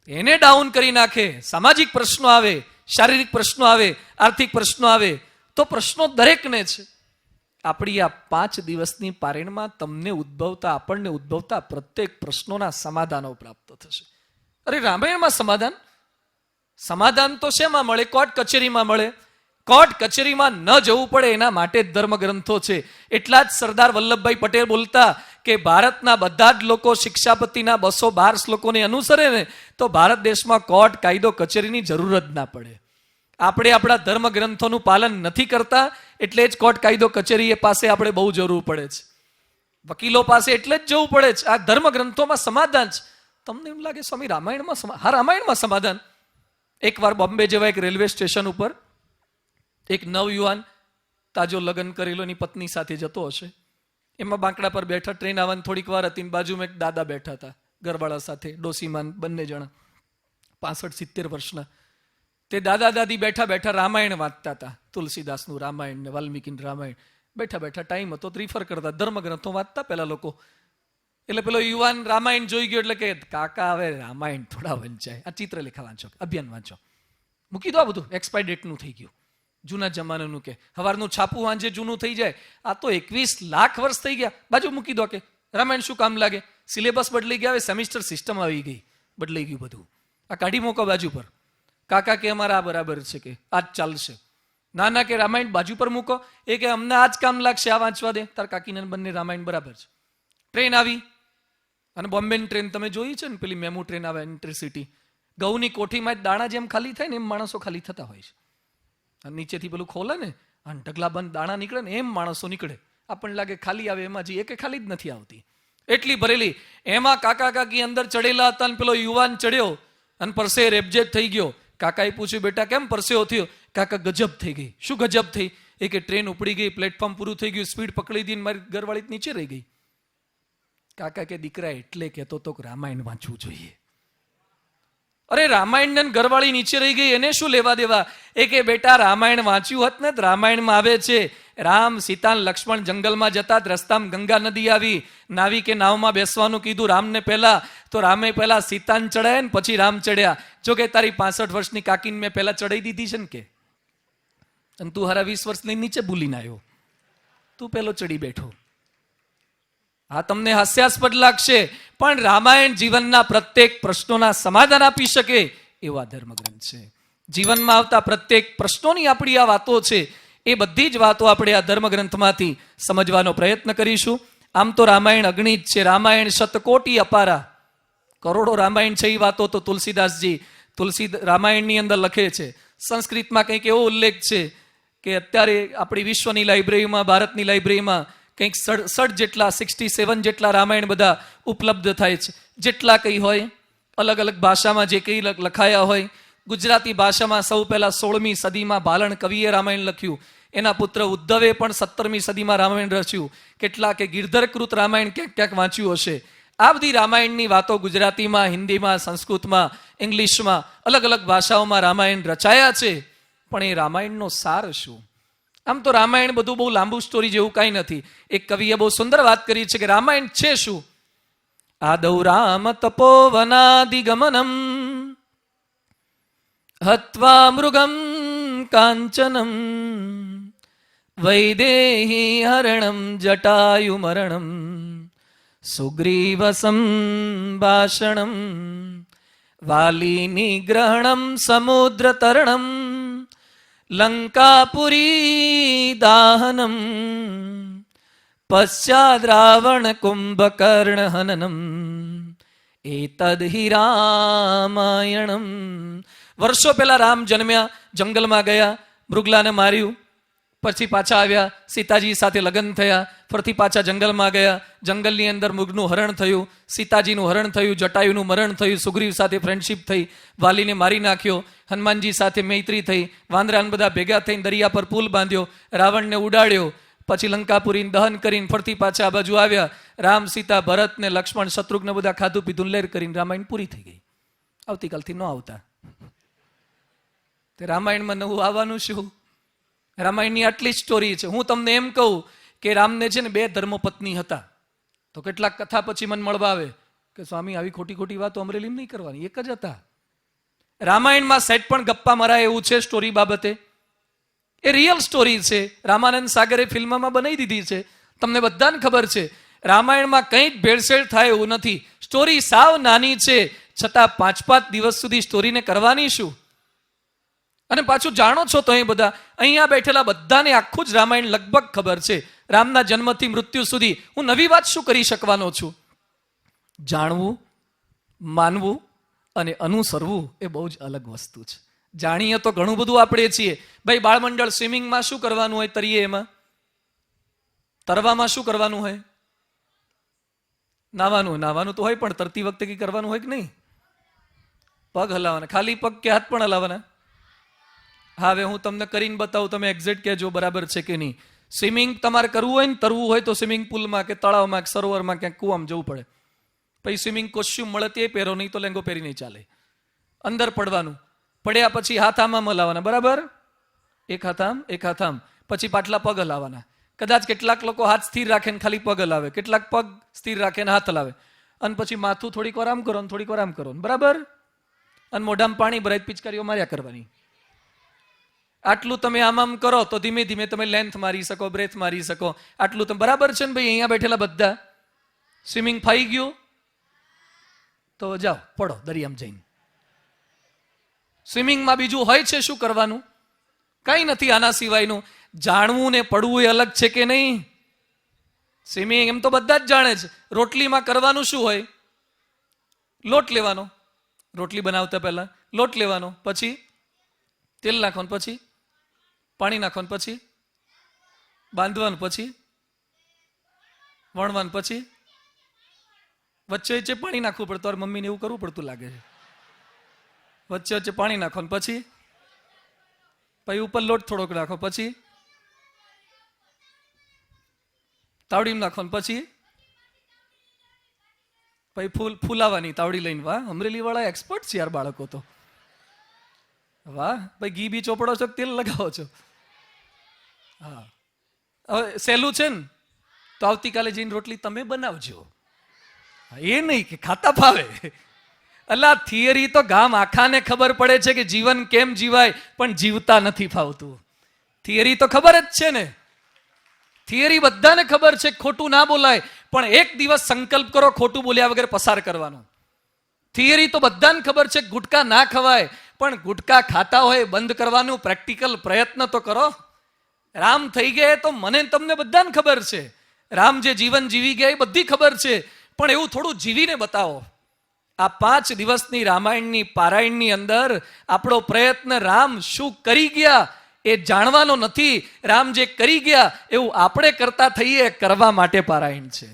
એને ડાઉન કરી નાખે. સામાજિક પ્રશ્નો આવે, શારીરિક પ્રશ્નો આવે, આર્થિક પ્રશ્નો આવે, તો પ્રશ્નો દરેકને છે. આપણી આ 5 દિવસની પારાયણમાં તમને ઉદ્ભવતા, આપણને ઉદ્ભવતા પ્રત્યેક પ્રશ્નોના સમાધાનો પ્રાપ્ત થશે. અરે રામાયણમાં સમાધાન? સમાધાન તો શેમાં મળે? કોર્ટ કચેરીમાં મળે. કોર્ટ કચેરીમાં ન જવું પડે એના માટે જ ધર્મગ્રંથો છે. એટલા જ સરદાર વલ્લભભાઈ પટેલ બોલતા કે ભારતના બધા જ લોકો શિક્ષાપતિના 212 શ્લોકોને અનુસરે ને, તો ભારત દેશમાં કોર્ટ કાયદો કચેરીની જરૂર જ ના પડે. આપણે આપણા ધર્મગ્રંથોનું પાલન નથી કરતા, એટલે જ કોર્ટ કાયદો કચેરી પાસે આપણે બહુ જરૂર પડે છે. વકીલો પાસે એટલે જ જવું પડે છે. આ ધર્મગ્રંથોમાં સમાધાન છે. તમને એમ લાગે સ્વામી રામાયણમાં હા, રામાયણમાં સમાધાન. એકવાર બોમ્બે જેવા એક રેલવે સ્ટેશન ઉપર એક નવયુવાન તાજો લગ્ન કરેલો એની પત્ની સાથે જતો હશે. એમાં બાંકડા પર બેઠા, ટ્રેન આવવાની થોડીક વાર હતી, બાજુમાં એક દાદા બેઠા હતા. ઘરવાળા સાથે, ડોસીમાન બંને જણા 65-70 વર્ષના. તે દાદા દાદી બેઠા બેઠા રામાયણ વાંચતા હતા, તુલસીદાસનું રામાયણ ને વાલ્મીકીનું રામાયણ. બેઠા બેઠા ટાઈમ હતો તો રિફર કરતા, ધર્મગ્રંથો વાંચતા પેલા લોકો. એટલે પેલો યુવાન રામાયણ જોઈ ગયો એટલે કે કાકા હવે રામાયણ થોડા વંચાય, આ ચિત્રલેખા વાંચો, અભિયાન વાંચો, મૂકી દો આ બધું, એક્સપાયર ડેટનું થઈ ગયું, જૂના જમાનાનું. કે સવારનું છાપું વાંચે જૂનું થઈ જાય, આ તો 21 લાખ વર્ષ થઈ ગયા, બાજુ મૂકી દો. કે રામાયણ શું કામ લાગે, સિલેબસ બદલાઈ ગયા, હવે સેમિસ્ટર સિસ્ટમ આવી ગઈ, બદલાઈ ગયું બધું, આ કાઢી મૂકો બાજુ પર. કાકા કે અમારા આ બરાબર છે, કે આ જ ચાલશે. ના ના કે રામાયણ બાજુ પર મૂકો, એ કે અમને આ જ કામ લાગશે, આ વાંચવા દે. તાર કાકીને બંને રામાયણ બરાબર છે. ટ્રેન આવી, અને બોમ્બેની ટ્રેન તમે જોઈ છે ને, પેલી મેમુ ટ્રેન આવે ઇન્ટરસિટી, ઘઉંની કોઠીમાં દાણા જેમ ખાલી થાય ને એમ માણસો ખાલી થતા હોય છે. અને નીચેથી પેલું ખોલે ને અને ઢગલા બંધ દાણા નીકળે ને એમ માણસો નીકળે. આપણને લાગે ખાલી આવે, એમાં જે એક ખાલી જ નથી આવતી, એટલી ભરેલી. એમાં કાકા કાકી અંદર ચડેલા હતા અને પેલો યુવાન ચડ્યો અને પરસે રેબજેબ થઈ ગયો. કાકાએ પૂછ્યું, બેટા કેમ પરસેવો થયો? કાકા ગજબ થઈ ગઈ. શું ગજબ થઈ? એ કે ટ્રેન ઉપડી ગઈ, પ્લેટફોર્મ પૂરું થઈ ગયું, સ્પીડ પકડી દી, મારી ઘરવાળી નીચે રહી ગઈ. કાકા કે દીકરા એટલે કહેતો તો રામાયણ વાંચવું જોઈએ. અરે રામાયણ ને ઘરવાળી નીચે રહી ગઈ એને શું લેવા દેવા? એ કે બેટા રામાયણ વાંચ્યું હોત ને, રામાયણમાં આવે છે રામ સીતા લક્ષ્મણ જંગલમાં જતા રસ્તામાં ગંગા નદી આવી, નાવી કે નાવમાં બેસવાનું કીધું રામને પહેલા, તો રામે પહેલા સીતાને ચડાય ને પછી રામ ચડ્યા. જો કે તારી 65 વર્ષની કાકીને મેં પહેલા ચડાઈ દીધી છે ને, કે અને તું હારા 20 વર્ષની નીચે ભૂલીને આવ્યો, તું પેલો ચડી બેઠો. આ તમને હાસ્યાસ્પદ લાગશે, પણ રામાયણ જીવનના પ્રત્યેક પ્રશ્નોના સમાધાન આપી શકે એવો આ ધર્મગ્રંથ છે. જીવનમાં આવતા પ્રત્યેક પ્રશ્નોની આપણી આ વાતો છે, એ બધી જ વાતો આપણે આ ધર્મગ્રંથમાંથી સમજવાનો પ્રયત્ન કરીશું. આમ તો રામાયણ અગણિત છે, રામાયણ શતકોટી અપારા, કરોડો રામાયણ છે. એ વાતો તો તુલસીદાસજી રામાયણની અંદર લખે છે. સંસ્કૃતમાં કંઈક એવો ઉલ્લેખ છે કે અત્યારે આપણી વિશ્વની લાઇબ્રેરીમાં, ભારતની લાઇબ્રેરીમાં કંઈક 67 જેટલા રામાયણ બધા ઉપલબ્ધ થાય છે. જેટલા કંઈ હોય અલગ અલગ ભાષામાં જે કંઈ લખાયા હોય. ગુજરાતી ભાષામાં સૌ પહેલા 16મી સદીમાં ભાલણ કવિએ રામાયણ લખ્યું. એના પુત્ર ઉદ્ધવે પણ 17મી સદીમાં રામાયણ રચ્યું. કેટલાકે ગિરધરકૃત રામાયણ ક્યાંક ક્યાંક વાંચ્યું હશે. આ બધી રામાયણની વાતો ગુજરાતીમાં, હિન્દીમાં, સંસ્કૃતમાં, ઇંગ્લિશમાં, અલગ અલગ ભાષાઓમાં રામાયણ રચાયા છે. પણ એ રામાયણનો સાર શું? આમ તો રામાયણ બધું બહુ લાંબુ સ્ટોરી જેવું કાંઈ નથી. એક કવિએ બહુ સુંદર વાત કરી છે કે રામાયણ છે શું? આદૌ રામ તપોવનાદિગમનમ હત્વા મૃગમ કાંચનમ વૈદેહી હરણમ જટાયુમરણમ સુગ્રીવસં ભાષણમ વાલી નિગ્રહણમ સમુદ્ર તરણમ લંકાપુરી દાહનમ પશ્ચાદ રાવણ કુંભકર્ણ હનનમ એતદ હિ રામાયણમ. વર્ષો પહેલા રામ જન્મ્યા, જંગલમાં ગયા, મૃગલાને માર્યું, પછી પાછા આવ્યા, સીતાજી સાથે લગ્ન થયા, ફરીથી પાછા જંગલમાં ગયા, જંગલની અંદર મૃગનું હરણ થયું, સીતાજીનું હરણ થયું, જટાયુનું મરણ થયું, સુગ્રીવ સાથે ફ્રેન્ડશિપ થઈ, વાલીને મારી નાખ્યો, હનુમાનજી સાથે મૈત્રી થઈ, વાંદરાને બધા ભેગા થઈને દરિયા પર પુલ બાંધ્યો, રાવણને ઉડાડ્યો, પછી લંકાપુરીને દહન કરીને ફરતી પાછા આ બાજુ આવ્યા. રામ, સીતા, ભરત ને લક્ષ્મણ, શત્રુઘ્ન બધા ખાધું પીધું લેર કરીને રામાયણ પૂરી થઈ ગઈ. આવતીકાલથી ન આવતા. તે રામાયણમાં નવું આવવાનું શું? રામાયણની આટલી જ સ્ટોરી છે. હું તમને એમ કહું કે રામને છે ને 2 ધર્મપત્ની હતા. તો કેટલાક કથા પછી મને મળવા આવે કે સ્વામી આવી ખોટી ખોટી વાતો અમરેલીમાં નહીં કરવાની, એક જ હતા. રામાયણમાં સેટ પણ ગપ્પા મરાય એવું છે સ્ટોરી બાબતે. એ રિયલ સ્ટોરી છે. રામાનંદ સાગરે ફિલ્મમાં બનાવી દીધી છે, તમને બધાને ખબર છે. રામાયણમાં કંઈ જ ભેળસેળ થાય એવું નથી. સ્ટોરી સાવ નાની છે, છતાં 5-5 દિવસ સુધી સ્ટોરીને કરવાની શું? અને પાછું જાણો છો તો એ બધા અહીંયા બેઠેલા બધાને આખું જ રામાયણ લગભગ ખબર છે, રામના જન્મથી મૃત્યુ સુધી. હું નવી વાત શું કરી શકવાનો છું? જાણવું, માનવું અને અનુસરવું એ બહુ જ અલગ વસ્તુ છે. જાણીએ તો ઘણું બધું આપણે છીએ. ભાઈ બાળમંડળ સ્વિમિંગમાં શું કરવાનું હોય? તરીએ એમાં તરવામાં શું કરવાનું હોય? નાવાનું તો હોય, પણ તરતી વખતે કઈ કરવાનું હોય કે નહીં? પગ હલાવવાના, ખાલી પગ કે હાથ પણ હલાવવાના? હા, હવે હું તમને કરીને બતાવું, તમે એક્ઝેક્ટ કહેજો બરાબર છે કે નહીં. સ્વિમિંગ તમારે કરવું હોય ને, તરવું હોય તો સ્વિમિંગ પુલમાં કે તળાવમાં કે સરોવરમાં ક્યાંક કૂવામાં જવું પડે. પછી સ્વિમિંગ કોસ્ચ્યુમ મળે તે પહેરો, નહીં તો લેંગો પહેરી નહીં ચાલે. અંદર પડવાનું, પડ્યા પછી હાથ આમાં હલાવવાના, બરાબર, એક હાથ આમ એક હાથ આમ, પછી પાટલા પગ હલાવવાના. કદાચ કેટલાક લોકો હાથ સ્થિર રાખે ને ખાલી પગ હલાવે, કેટલાક પગ સ્થિર રાખે ને હાથ હલાવે, અને પછી માથું થોડીક વાર આમ કરો ને થોડીક વાર આમ કરો, બરાબર, અને મોઢામાં પાણી ભરાય પિચકારીઓ માર્યા કરવાની. આટલું તમે આમ કરો તો ધીમે ધીમે તમે લેન્થ મારી શકો, બ્રેથ મારી શકો. આટલું તમે બરાબર છે ને ભાઈ? અહીંયા બેઠેલા બધા સ્વિમિંગ ફાઈ ગયું તો જાઓ પડો દરિયામાં જઈને. સ્વિમિંગમાં બીજું હોય છે શું કરવાનું? કઈ નથી આના સિવાયનું. જાણવું ને પડવું એ અલગ છે કે નહીં? સ્વિમિંગ એમ તો બધા જ જાણે છે. રોટલીમાં કરવાનું શું હોય? લોટ લેવાનો, રોટલી બનાવતા પહેલા લોટ લેવાનો, પછી તેલ નાખવાનું, પછી પાણી નાખવાનું, પછી બાંધવાનું, પછી વણવાનું, પછી વચ્ચે વચ્ચે પાણી નાખવું પડતું. और મમ્મીને એવું કરવું પડતું લાગે છે. વચ્ચે વચ્ચે પાણી નાખવાનું, પછી ઉપર લોટ થોડોક નાખો, પછી તાવડીમાં નાખવાનું, પછી ફૂલાવાની તાવડી લઈને. વાહ, અમરેલી વાળા એક્સપર્ટ છે યાર બાળકો તો. વાહ ભાઈ, ઘી બી ચોપડો છો, તેલ લગાવો છો. હા, હવે સહેલું છે ને, તો આવતીકાલે જઈને રોટલી તમે બનાવજો. એ નહીં કે ખાતા ફાવે. અલા, થિયરી તો ગામ આખાને ખબર પડે છે કે જીવન કેમ જીવાય, પણ જીવતા નથી ફાવતું. થિયરી તો ખબર જ છે ને, થિયરી બધાને ખબર છે, ખોટું ના બોલાય, પણ એક દિવસ સંકલ્પ કરો ખોટું બોલ્યા વગર પસાર કરવાનો. થિયરી તો બધાને ખબર છે ગુટકા ના ખવાય, પણ ગુટકા ખાતા હોય બંધ કરવાનું પ્રેક્ટિકલ પ્રયત્ન તો કરો. રામ થઈ ગયા તો મને તમને બધાને ખબર છે, રામ જે જીવન જીવી ગયા એ બધી ખબર છે, પણ એવું થોડું જીવીને બતાવો. આ 5 દિવસની રામાયણની પારાયણની અંદર આપણો પ્રયત્ન રામ શું કરી ગયા એ જાણવાનો નથી. રામ જે કરી ગયા એવું આપણે કરતા થઈએ, કરવા માટે પારાયણ છે.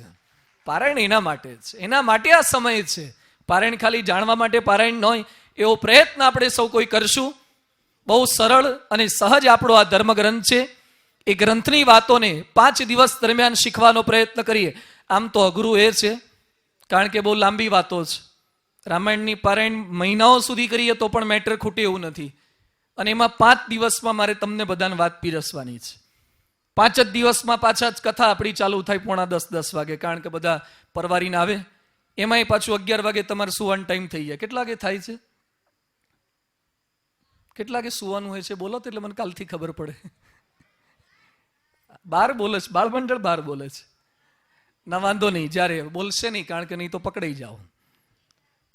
પારાયણ એના માટે છે, એના માટે આ સમય છે. પારાયણ ખાલી જાણવા માટે પારાયણ ન હોય, એવો પ્રયત્ન આપણે સૌ કોઈ કરશું. બહુ સરળ અને સહજ આપણો આ ધર્મગ્રંથ છે. એ ગ્રંથની વાતોને 5 દિવસ દરમિયાન શીખવાનો પ્રયત્ન કરીએ. આમ તો અઘરું એ છે કારણ કે બહુ લાંબી વાતો છે. રામાયણની પારાયણ મહિનાઓ સુધી કરીએ તો પણ મેટર ખૂટે એવું નથી, અને એમાં 5 દિવસમાં મારે તમને બધાને વાત પીરસવાની છે. 5 જ દિવસમાં પાછા જ કથા આપણી ચાલુ થાય 9:45-10 વાગે, કારણ કે બધા પરવારીને આવે. એમાંય પાછું 11 વાગે તમારે સુવાનો ટાઈમ થઈ જાય. કેટલા વાગે થાય છે? કેટલા વાગે સુવાનું હોય છે? બોલો તો એટલે મને કાલથી ખબર પડે. 12 બોલે છે, બાળમંડળ 12 બોલે છે. ના વાંધો નહીં, જ્યારે બોલશે નહીં, કારણ કે નહીં તો પકડાઈ જાઓ.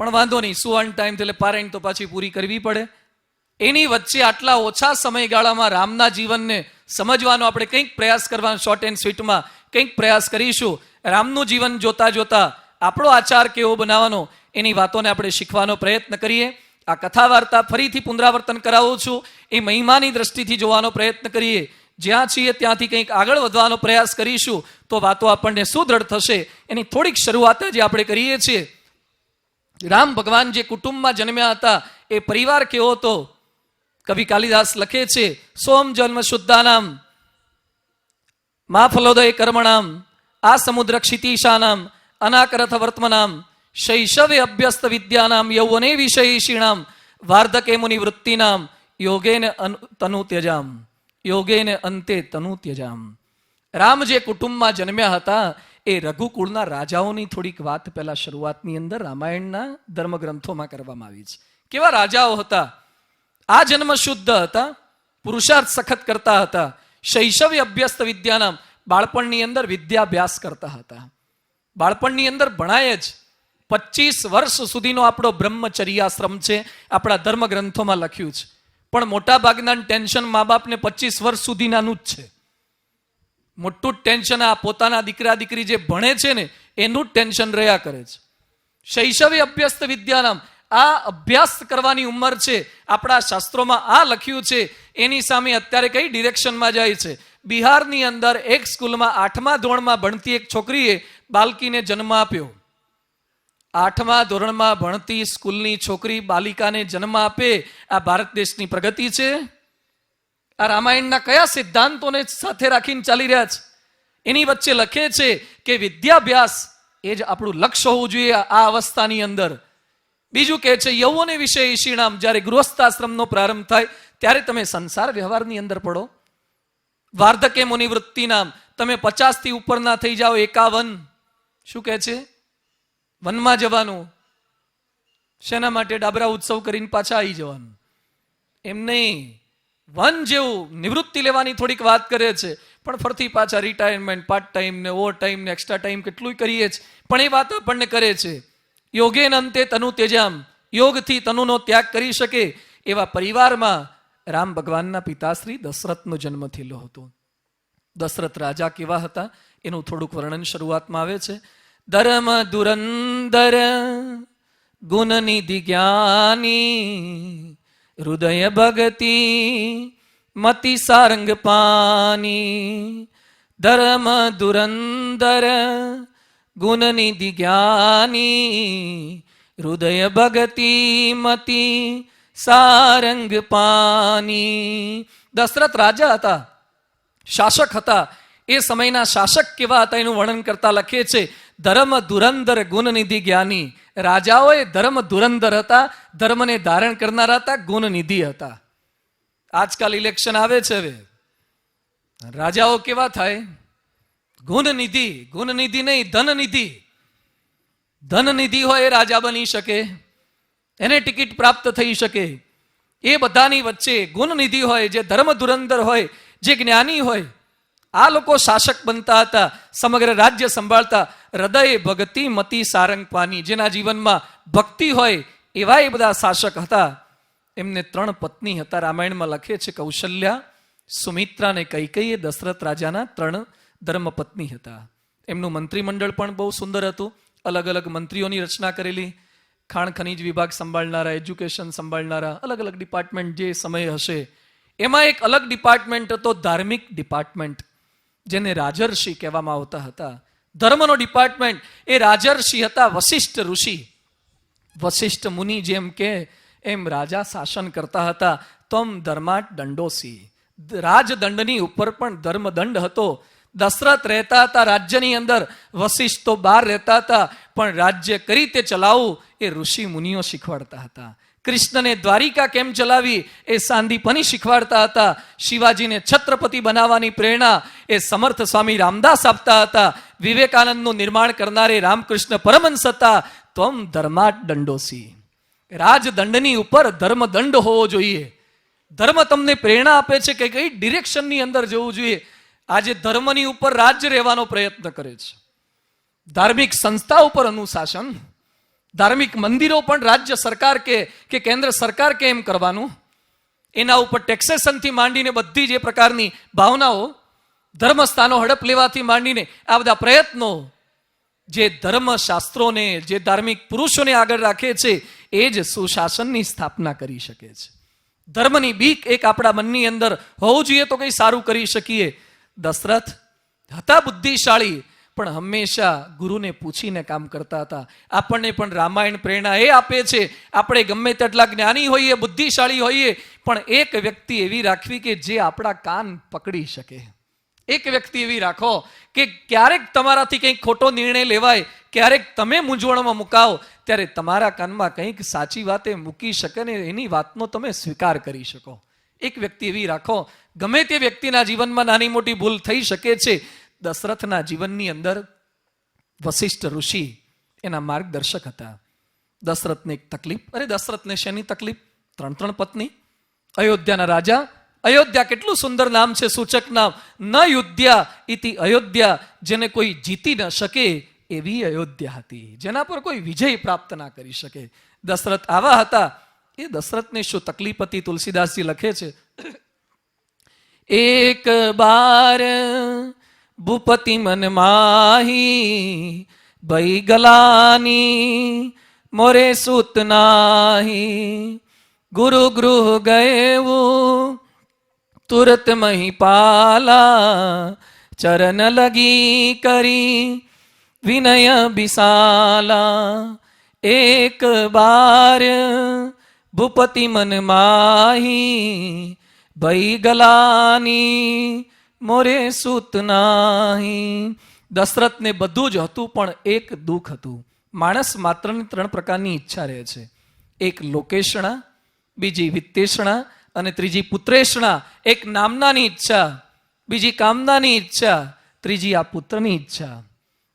પણ વાંધો નહીં, સુવાનો ટાઈમ એટલે પારાયણ તો પાછી પૂરી કરવી પડે. એની વચ્ચે આટલા ઓછા સમયગાળામાં રામના જીવનને સમજવાનો આપણે કંઈક પ્રયાસ કરવાનો, શોર્ટ એન્ડ સ્વીટમાં કંઈક પ્રયાસ કરીશું. રામનું જીવન જોતા જોતા આપણો આચાર કેવો બનાવવાનો એની વાતોને આપણે શીખવાનો પ્રયત્ન કરીએ. આ કથા વાર્તા ફરીથી પુનરાવર્તન કરાવું છું. એ મહિમાની દ્રષ્ટિથી જોવાનો પ્રયત્ન કરીએ. જ્યાં છીએ ત્યાંથી કંઈક આગળ વધવાનો પ્રયાસ કરીશું તો વાતો આપણને સુદૃઢ થશે. એની થોડીક શરૂઆત જે આપણે કરીએ છીએ. રામ ભગવાન જે કુટુંબમાં જન્મ્યા હતા એ પરિવાર કેવો હતો? કવિ કાલિદાસ લખે છે, સોમ જન્મ શુદ્ધાનામ મા ફલોદય કર્મણામ આ સમુદ્ર ક્ષિતિશાનામ અનાકરથ વર્તમનામ શૈશવે અભ્યસ્ત વિદ્યાનામ યૌવને વિષયીષીણામ વાર્ધકે મુનિ વૃત્તિનામ યોગેને તનુ ત્યજામ યોગેને અંતે તનુ ત્યજામ. રામ જે કુટુંબમાં જન્મ્યા હતા એ રઘુકુળના રાજાઓની થોડીક વાત પહેલા શરૂઆતની અંદર રામાયણના ધર્મગ્રંથોમાં કરવામાં આવી છે. કેવા રાજાઓ હતા? આ જન્મ શુદ્ધ હતા, પુરુષાર્થ સખત કરતા હતા, શૈશવે અભ્યસ્ત વિદ્યાનામ બાળપણની અંદર વિદ્યાભ્યાસ કરતા હતા. બાળપણની અંદર ભણાય જ. 25 વર્ષ સુધીનો આપણો બ્રહ્મચર્યાશ્રમ છે, આપણા ધર્મગ્રંથોમાં લખ્યું છે. પણ મોટા ભાગના ટેન્શન મા બાપને 25 વર્ષ સુધીનાનું જ છે. મોટું જ ટેન્શન આ પોતાના દીકરા દીકરી જે ભણે છે ને એનું જ ટેન્શન રહ્યા કરે છે. શૈશવે અભ્યસ્ત વિદ્યાનામ આ અભ્યાસ કરવાની ઉંમર છે. આપણા શાસ્ત્રોમાં આ લખ્યું છે. એની સામે અત્યારે કઈ ડિરેક્શનમાં જાય છે? બિહારની અંદર એક સ્કૂલમાં 8મા ધોરણમાં ભણતી એક છોકરીએ બાલકીને જન્મ આપ્યો. 8મા ધોરણમાં ભણતી સ્કૂલની છોકરી બાલિકાને જન્મ આપે, આ ભારત દેશની પ્રગતિ છે? આ રામાયણના કયા સિદ્ધાંતોને સાથે રાખીને ચાલી રહ્યા છે? એની વચ્ચે લખે છે કે વિદ્યાભ્યાસ એ જ આપણું લક્ષ્ય હોવું જોઈએ આ અવસ્થાની અંદર. બીજું કહે છે યૌવને વિશે ઈશીણામ, જ્યારે ગૃહસ્થાશ્રમનો પ્રારંભ થાય ત્યારે તમે સંસાર વ્યવહારની અંદર પડો. વાર્ધકે મુનિવૃત્તિ નામ, તમે 50 થી ઉપરના થઈ જાઓ 51. શું કહે છે? વનમાં જવાનું. શેના માટે? ડાબરા ઉત્સવ કરીને પાછા આવી જવાનું. એમ નહીં, વન જેવું નિવૃત્તિ લેવાની થોડીક વાત કરે છે, પણ ફરતી પાછા રિટાયરમેન્ટ, પાર્ટ ટાઈમ ને ઓવર ટાઈમ ને એક્સ્ટ્રા ટાઈમ કેટલું કરીએ છીએ, પણ એ વાત આપણને કરે છે. યોગેન અંતે તનુ તેજામ, યોગથી તનુનો ત્યાગ કરી શકે એવા પરિવારમાં રામ ભગવાનના પિતાશ્રી દશરથનો જન્મ થયેલો હતો. દશરથ રાજા કેવા હતા એનું થોડુંક વર્ણન શરૂઆતમાં આવે છે. ધર્મ ધુરંધર ગુણનિધિ જ્ઞાની, હૃદય ભગતિ મતિ સારંગ પાની. ધર્મ ધુરંધર ગુણનિધિ જ્ઞાની, હૃદય ભગતિ મતિ સારંગ પાની. દશરથ રાજા હતા, શાસક હતા. એ સમયના શાસક કેવા હતા એનું વર્ણન કરતા લખે છે ધર્મ ધુરંધર ગુણનિધિ જ્ઞાની. રાજાઓ એ ધર્મ ધુરંધર હતા, ધર્મને ધારણ કરનારા હતા, ગુણનિધિ હતા. આજકાલ ઇલેક્શન આવે છે, હવે રાજાઓ કેવા થાય? ગુણનિધિ. ગુણનિધિ નહીં, ધનનિધિ. ધનનિધિ હોય એ રાજા બની શકે, એને ટિકિટ પ્રાપ્ત થઈ શકે. એ બધાની વચ્ચે ગુણનિધિ હોય, જે ધર્મ ધુરંધર હોય, જે જ્ઞાની હોય, આ લોકો શાસક બનતા હતા, સમગ્ર રાજ્ય સંભાળતા. હૃદય ભક્તિ મતિ સારંગ પાની, જેના જીવનમાં ભક્તિ હોય એવા એ બધા શાસક હતા. એમને 3 પત્ની હતા. રામાયણમાં લખે છે કૌશલ્યા, સુમિત્રા ને કૈકેયી એ દશરથ રાજાના 3 ધર્મપત્ની હતા. એમનું મંત્રીમંડળ પણ બહુ સુંદર હતું. અલગ અલગ મંત્રીઓની રચના કરેલી. ખાણ ખનીજ વિભાગ સંભાળનારા, એજ્યુકેશન સંભાળનારા, અલગ અલગ ડિપાર્ટમેન્ટ જે સમય હશે. એમાં એક અલગ ડિપાર્ટમેન્ટ હતો ધાર્મિક ડિપાર્ટમેન્ટ, જેને રાજર્ષિ કહેવામાં આવતા હતા. ધર્મનો ડિપાર્ટમેન્ટ એ રાજર્ષિ હતા, વશિષ્ઠ ઋષિ. વશિષ્ઠ મુનિ જેમ કે એમ રાજા શાસન કરતા હતા. તમ ધર્માટ દંડોસી, રાજદંડની ઉપર પણ ધર્મદંડ હતો. દશરથ રહેતા હતા રાજ્યની અંદર, વશિષ્ઠ તો બહાર રહેતા હતા, પણ રાજ્ય કઈ રીતે ચલાવવું એ ઋષિ મુનિઓ શીખવાડતા હતા. કૃષ્ણને દ્વારિકા કેમ ચલાવી એ સાંદીપની શીખવાડતા હતા. શિવાજીને છત્રપતિ બનાવવાની પ્રેરણા એ સમર્થ સ્વામી રામદાસ આપતા હતા. વિવેકાનંદનું નિર્માણ કરનારે રામકૃષ્ણ પરમહંસ હતા. ત્વમ ધર્માટ દંડોસી, રાજદંડની ઉપર ધર્મદંડ હોવો જોઈએ. ધર્મ તમને પ્રેરણા આપે છે કે કઈ ડિરેક્શનની અંદર જવું જોઈએ. આજે ધર્મની ઉપર રાજ્ય રહેવાનો પ્રયત્ન કરે છે. ધાર્મિક સંસ્થા ઉપર અનુશાસન, ધાર્મિક મંદિરો પણ રાજ્ય સરકાર કે કેન્દ્ર સરકાર કે એમ કરવાનું. એના ઉપર ટેક્સેશનથી માંડીને બધી જે પ્રકારની ભાવનાઓ, ધર્મસ્થાનો હડપ લેવાથી માંડીને આ બધા પ્રયત્નો જે ધર્મ શાસ્ત્રોને, જે ધાર્મિક પુરુષોને આગળ રાખે છે, એ જ સુશાસનની સ્થાપના કરી શકે છે. ધર્મની બીક એક આપણા મનની અંદર હોવું જોઈએ તો કંઈ સારું કરી શકીએ. દશરથ હતા બુદ્ધિશાળી, પણ હંમેશા ગુરુને પૂછીને કામ કરતા હતા. આપણને પણ રામાયણ પ્રેરણા એ આપે છે. આપણે ગમે તેટલા જ્ઞાની હોઈએ, બુદ્ધિશાળી હોઈએ, પણ એક વ્યક્તિ એવી રાખવી કે જે આપણા કાન પકડી શકે. એક વ્યક્તિ એવી રાખો કે ક્યારેક તમારાથી કંઈક ખોટો નિર્ણય લેવાય, ક્યારેક તમે મૂંઝવણમાં મુકાવ, ત્યારે તમારા કાનમાં કંઈક સાચી વાતે મૂકી શકે ને એની વાતનો તમે સ્વીકાર કરી શકો. એક વ્યક્તિ એવી રાખો. ગમે તે વ્યક્તિના જીવનમાં નાની મોટી ભૂલ થઈ શકે છે. દશરથના જીવનની અંદર વશિષ્ઠ ઋષિ એના માર્ગદર્શક હતા. દશરથને એક તકલીફ, અરે દશરથને શેની તકલીફ? 3 પત્ની. અયોધ્યાના રાજા. અયોધ્યા કેટલું સુંદર નામ છે, સૂચક નામ. ન યુધ્યા ઇતિ અયોધ્યા, જેને કોઈ જીતી ન શકે એવી અયોધ્યા હતી, જેના પર કોઈ વિજય પ્રાપ્ત ના કરી શકે. દશરથ આવા હતા. એ દશરથને શું તકલીફ હતી? તુલસીદાસજી લખે છે, એક બાર ભૂપતિ મન માહી, ભઈ ગલાની મોરે સુત નાહી. ગુરુ ગૃહ ગયેવું તુરત મહીપાલા, ચરણ લગી કરી વિનય બિસાલા. એક બાર ભૂપતિ મન માહી, ભઈ ગલાની મોરે સુત નાહી. દશરથને બધું જ હતું, પણ એક દુઃખ હતું. માણસ માત્રની 3 પ્રકારની ઈચ્છા રહે છે. એક લોકેશણા, બીજી વિત્તેષણા અને ત્રીજી પુત્રેષણા. એક નામનાની ઈચ્છા, બીજી કામનાની ઈચ્છા, ત્રીજી આ પુત્રની ઈચ્છા.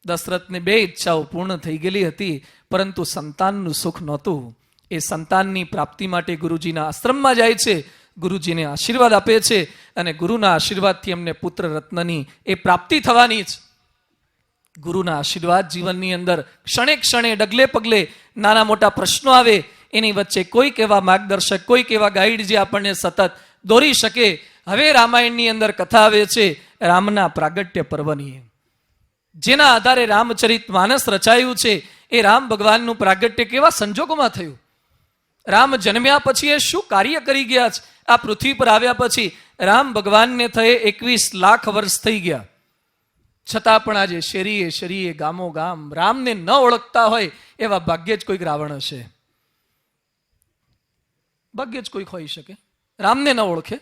દશરથને 2 ઈચ્છાઓ પૂર્ણ થઈ ગયેલી હતી, પરંતુ સંતાનનું સુખ નહોતું. એ સંતાનની પ્રાપ્તિ માટે ગુરુજીના આશ્રમમાં જાય છે, ગુરુજીને આશીર્વાદ આપે છે, અને ગુરુના આશીર્વાદથી એમને પુત્ર રત્નની એ પ્રાપ્તિ થવાની છે. ગુરુના આશીર્વાદ જીવનની અંદર ક્ષણે ક્ષણે ડગલે પગલે નાના મોટા પ્રશ્નો આવે, એની વચ્ચે કોઈક એવા માર્ગદર્શક, કોઈક એવા ગાઈડ જે આપણને સતત દોરી શકે. હવે રામાયણની અંદર કથા આવે છે રામના પ્રાગટ્ય પર્વની, જેના આધારે રામચરિત માનસ રચાયું છે. એ રામ ભગવાનનું પ્રાગટ્ય કેવા સંજોગોમાં થયું, રામ જન્મ્યા પછી એ શું કાર્ય કરી ગયા છે. આ પૃથ્વી પર આવ્યા પછી રામ ભગવાનને થયે 21 લાખ વર્ષ થઈ ગયા, છતાં પણ આજે શેરીએ શેરીએ ગામો ગામ રામને ન ઓળખતા હોય એવા ભાગ્યે જ કોઈક રાવણ હશે, ભાગ્યે જ કોઈક હોઈ શકે રામને ન ઓળખે.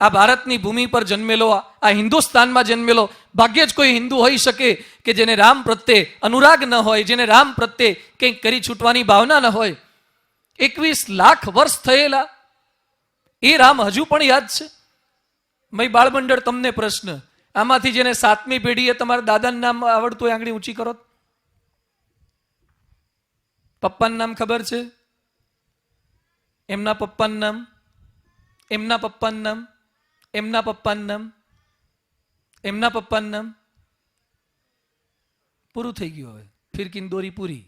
આ ભારતની ભૂમિ પર જન્મેલો, આ હિન્દુસ્તાનમાં જન્મેલો ભાગ્યે જ કોઈ હિન્દુ હોઈ શકે કે જેને રામ પ્રત્યે અનુરાગ ન હોય, જેને રામ પ્રત્યે કંઈક કરી છૂટવાની ભાવના ન હોય. 21 લાખ વર્ષ થયેલા એ રામ હજુ પણ યાદ છે. મય બાળમંડળ, તમને પ્રશ્ન, આમાંથી જેને 7મી પેઢીએ તમારા દાદાનું નામ આવડતું હોય આંગળી ઊંચી કરો. પપ્પાનું નામ ખબર છે? એમના પપ્પાનું નામ, એમના પપ્પાનું નામ, એમના પપ્પાનું નામ, એમના પપ્પાનું નામ. પૂરું થઈ ગયું. હવે ફિરકીની દોરી પૂરી.